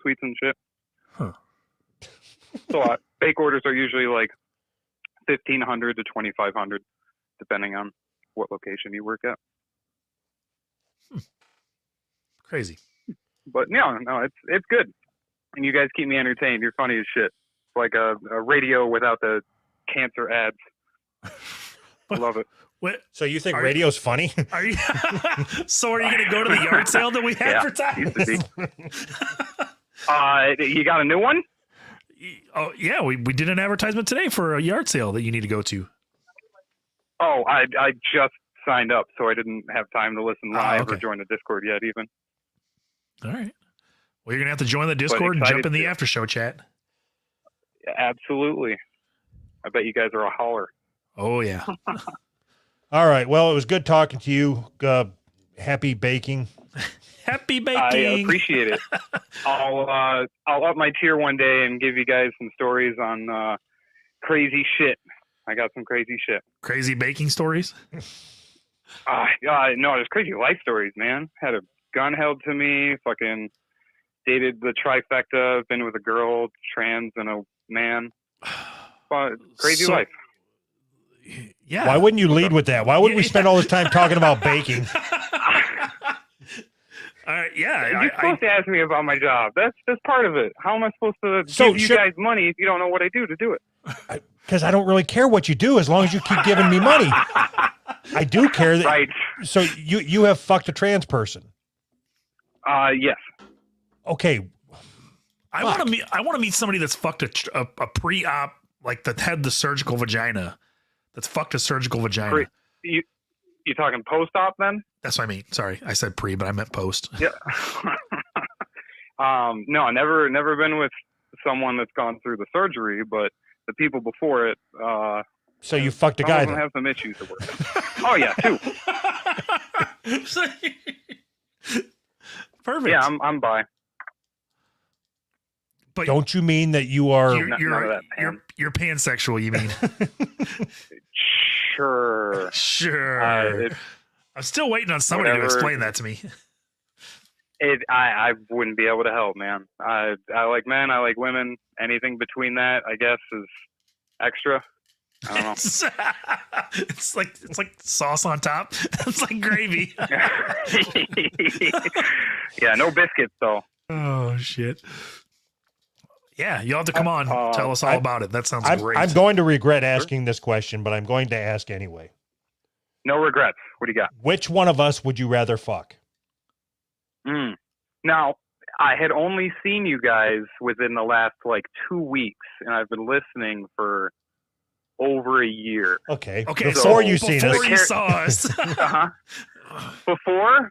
sweets and shit. Huh. So bake orders are usually like 1,500 to 2,500, depending on what location you work at. Crazy. But no, it's good. And you guys keep me entertained. You're funny as shit. It's like a radio without the cancer ads. I love it. What? So you think radio's funny? Are you? So are you going to go to the yard sale that we advertised? You got a new one? Oh yeah, we did an advertisement today for a yard sale that you need to go to. Oh, I just signed up, so I didn't have time to listen live or join the Discord yet even. All right. Well, you're going to have to join the Discord and jump in the after show chat. Absolutely. I bet you guys are a holler. Oh, yeah. All right. Well, it was good talking to you. Happy baking. Happy baking. I appreciate it. I'll up my tier one day and give you guys some stories on crazy shit. I got some crazy shit. Crazy baking stories? No, there's crazy life stories, man. Had a gun held to me, fucking dated the trifecta, been with a girl, trans, and a man. Crazy life. Yeah. Why wouldn't you lead with that? Why would we spend all this time talking about baking? You're supposed to ask me about my job. That's part of it. How am I supposed to give you guys money if you don't know what I do to do it? Because I don't really care what you do as long as you keep giving me money. I do care that. Right. So you have fucked a trans person. Yes. Okay. I want to meet somebody that's fucked a pre-op, like that had the surgical vagina. That's fucked a surgical vagina. You talking post-op then? That's what I mean. Sorry, I said pre, but I meant post. Yeah. No, never been with someone that's gone through the surgery, but the people before it. So you fucked a guy. Some of them have some issues to work. Oh yeah, two. Perfect. Yeah, I'm bi. But don't you mean that you are? You're pansexual. You mean? Sure. I'm still waiting on somebody to explain that to me. I wouldn't be able to help, man. I like men. I like women. Anything between that, I guess, is extra. I don't know. It's like sauce on top. It's like gravy. Yeah, no biscuits though. Oh shit. Yeah, you'll have to come on. Tell us all about it. That sounds great. I'm going to regret asking this question, but I'm going to ask anyway. No regrets. What do you got? Which one of us would you rather fuck? Now, I had only seen you guys within the last 2 weeks, and I've been listening for over a year. Okay. Before you saw us. Uh-huh. Before,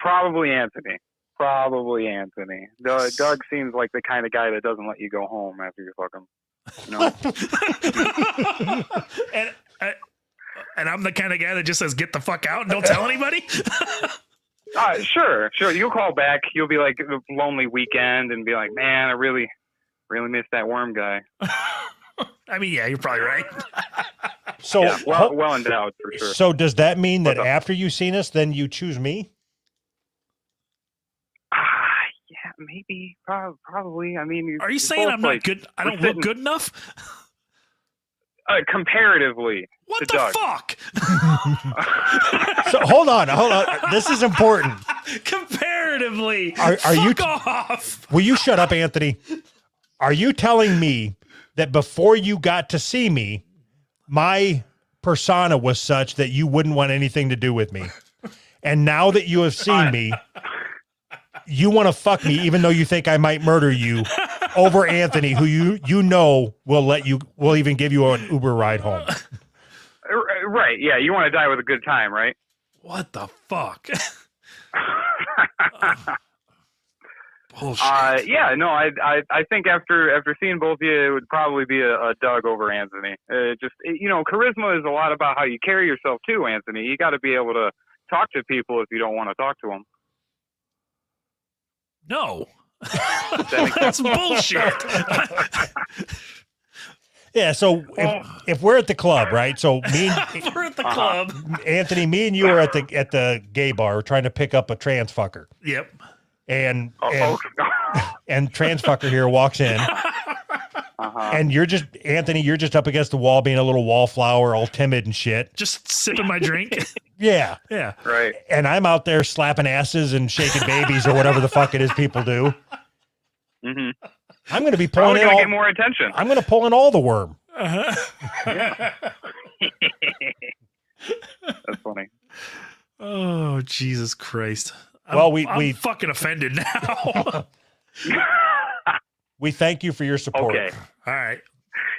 probably Anthony. Doug seems like the kind of guy that doesn't let you go home after you fuck him. And I'm the kind of guy that just says, "Get the fuck out" and don't tell anybody. Sure. You'll call back. You'll be like a lonely weekend and be like, "Man, I really miss that worm guy." I mean, yeah, you're probably right. So yeah, well endowed for sure. So does that mean that after you've seen us, then you choose me? Yeah, maybe, probably. I mean, are you saying I'm not good? I don't look good enough? Comparatively. What to the Doug. fuck? So hold on. This is important. Comparatively. Are you off? Will you shut up, Anthony? Are you telling me that before you got to see me, my persona was such that you wouldn't want anything to do with me? And now that you have seen me, you want to fuck me even though you think I might murder you over Anthony, who you know will even give you an Uber ride home. Right. Yeah. You want to die with a good time, right? What the fuck? Bullshit. Yeah. No. I think after seeing both of you, it would probably be a Doug over Anthony. Charisma is a lot about how you carry yourself too, Anthony. You got to be able to talk to people if you don't want to talk to them. No. That's bullshit. Yeah, so if we're at the club, right? So me and we're at the club. Anthony, me and you are at the gay bar trying to pick up a trans fucker. Yep. And trans fucker here walks in. And you're just up against the wall being a little wallflower, all timid and shit. Just sipping my drink. Yeah. Yeah. Right. And I'm out there slapping asses and shaking babies or whatever the fuck it is people do. Mm-hmm. I'm going to be pulling in get more attention. I'm going to pull in all the worm. Yeah. That's funny. Oh, Jesus Christ. I'm fucking offended now. We thank you for your support. Okay. All right.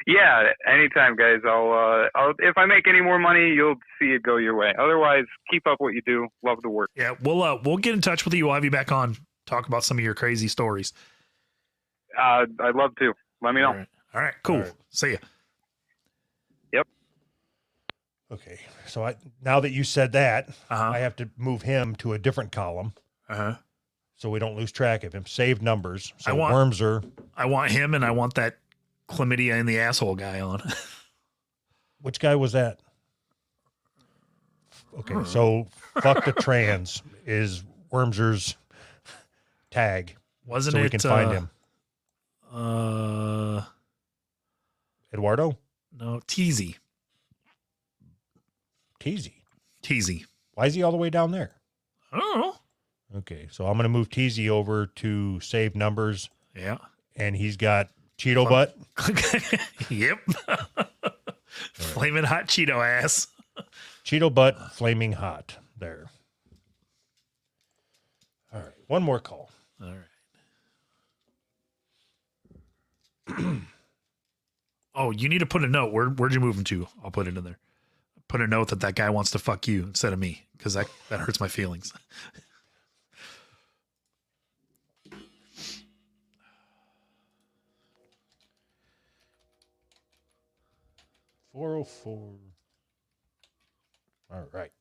Yeah, anytime, guys. I'll if I make any more money, you'll see it go your way. Otherwise, keep up what you do. Love the work. Yeah, we'll get in touch with you. We'll have you back on. Talk about some of your crazy stories. I'd love to. Let me know. All right. Cool. Right. See ya. Yep. Okay. So now that you said that, I have to move him to a different column. Uh-huh. so we don't lose track of him. Save numbers. So I want- Wormser. I want him, and I want that chlamydia in the asshole guy on. Which guy was that? Okay, so fuck the trans is Wormser's tag. Wasn't so it? we can find him. Eduardo? No, Teasy. Teasy. Why is he all the way down there? I don't know. Okay, so I'm going to move Teasy over to save numbers. Yeah. And he's got Cheeto butt. Yep. Flaming hot Cheeto ass. Cheeto butt, flaming hot. There. All right, one more call. All right. Oh, you need to put a note. Where'd you move him to? I'll put it in there. Put a note that guy wants to fuck you instead of me, because that hurts my feelings. $404. All right.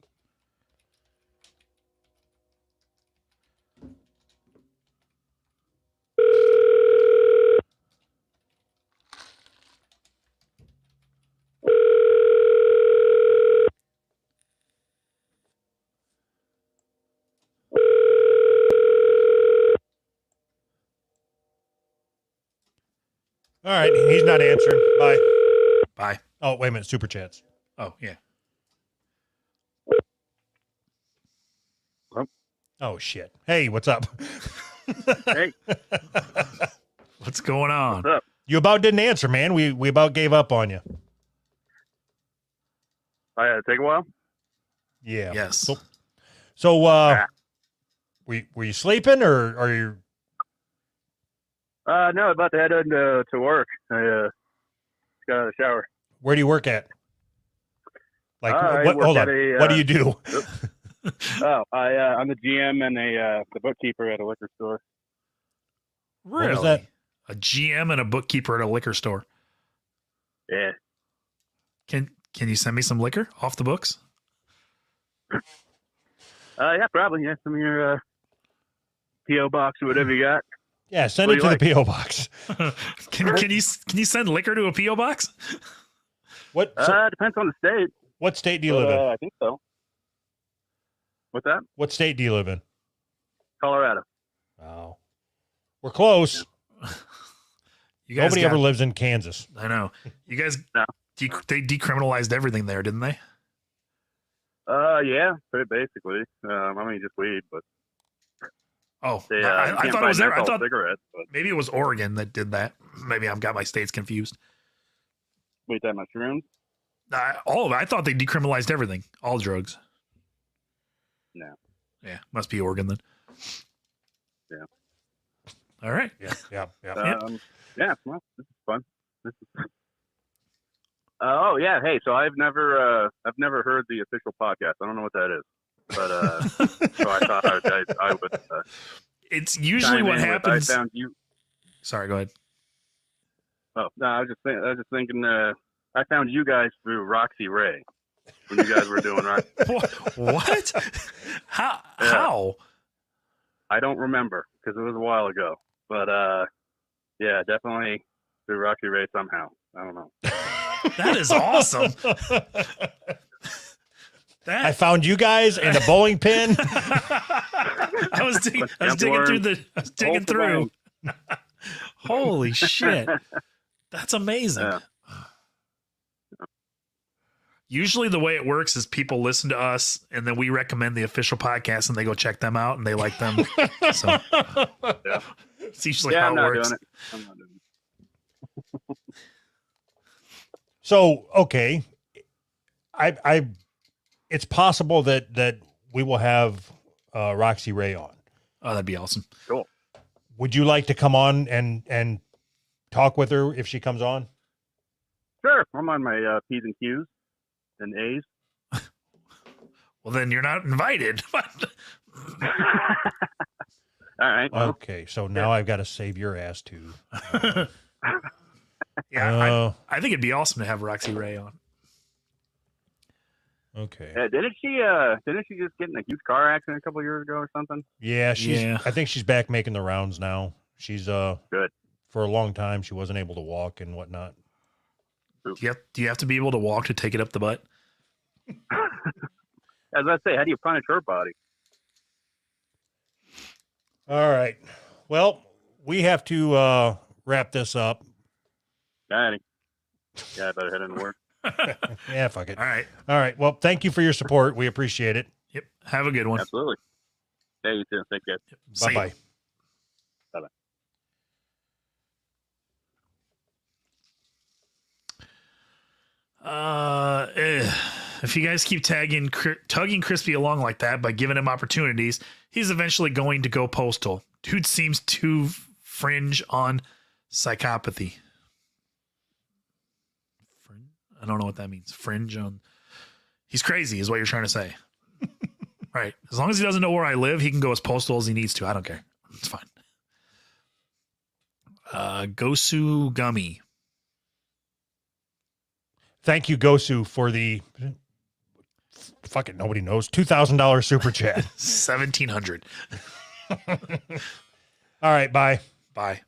All right, he's not answering. Bye. Bye. Oh, wait a minute. Super chats. Oh, yeah. Oh, shit. Hey, what's up? Hey. What's going on? What's up? You about didn't answer, man. We about gave up on you. I had to take a while. Yeah. Yes. So were you sleeping or are you? No, about to head into to work. I just got out of the shower. Where do you work at? Like, I what? work Hold at on. a, What do you do? I'm the GM and the bookkeeper at a liquor store. Really? What was that? A GM and a bookkeeper at a liquor store. Yeah. Can you send me some liquor off the books? Yeah, probably. Yeah, some of your PO box or whatever you got. Yeah, send What it do to you the PO box. Can you send liquor to a PO box? What? Depends on the state. What state do you live in? I think so. What's that? What state do you live in? Colorado. Oh, we're close. You guys Nobody ever lives in Kansas. I know. You guys. No. They decriminalized everything there, didn't they? Yeah, pretty basically. I mean, just weed, but Oh, they, I thought it was there. I thought cigarettes. But maybe it was Oregon that did that. Maybe I've got my states confused. wait, that mushrooms? All of it. I thought they decriminalized everything, all drugs. No. Yeah, must be Oregon then. Yeah. All right. Yeah. Yeah. Well, this is fun. Oh yeah. Hey, so I've never heard the official podcast. I don't know what that is, but so I thought I would. It's usually what happens. I found you. Sorry, go ahead. Oh no, I was just thinking. I found you guys through Roxy Ray when you guys were doing right. What? How? Yeah. How? I don't remember because it was a while ago, but yeah, definitely through Roxy Ray somehow. I don't know. That is awesome. I found you guys and a bowling pin. I was digging through. Holy shit. That's amazing. Yeah. Usually the way it works is people listen to us and then we recommend the official podcast and they go check them out and they like them. So Yeah. it's usually Yeah, how I'm it not works. doing it. I'm not doing it. So, okay. It's possible that we will have Roxy Ray on. Oh, that'd be awesome. Cool. Would you like to come on and talk with her if she comes on? Sure. I'm on my P's and Q's and A's. Well, then you're not invited. All right. Well, Okay, so now I've got to save your ass too. Yeah, I think it'd be awesome to have Roxy Ray on. Okay. Didn't she just get in a huge car accident a couple years ago or something? Yeah, Yeah. I think she's back making the rounds now. She's Good. For a long time she wasn't able to walk and whatnot. Do you have to be able to walk to take it up the butt? As I say, how do you punish her body? All right. Well, we have to wrap this up. Daddy. Yeah, I better head into work. Yeah, fuck it. All right. All right. Well, thank you for your support. We appreciate it. Yep. Have a good one. Absolutely. Yeah, you too. Take care. See ya. Bye-bye. Bye-bye. If you guys keep tugging Crispy along like that by giving him opportunities, he's eventually going to go postal. Dude seems too fringe on psychopathy. I don't know what that means. Fringe on. He's crazy, is what you're trying to say. Right. As long as he doesn't know where I live, he can go as postal as he needs to. I don't care. It's fine. Gosu Gummy. Thank you, Gosu, for the fucking nobody knows $2,000 super chat. 1,700. All right. Bye. Bye.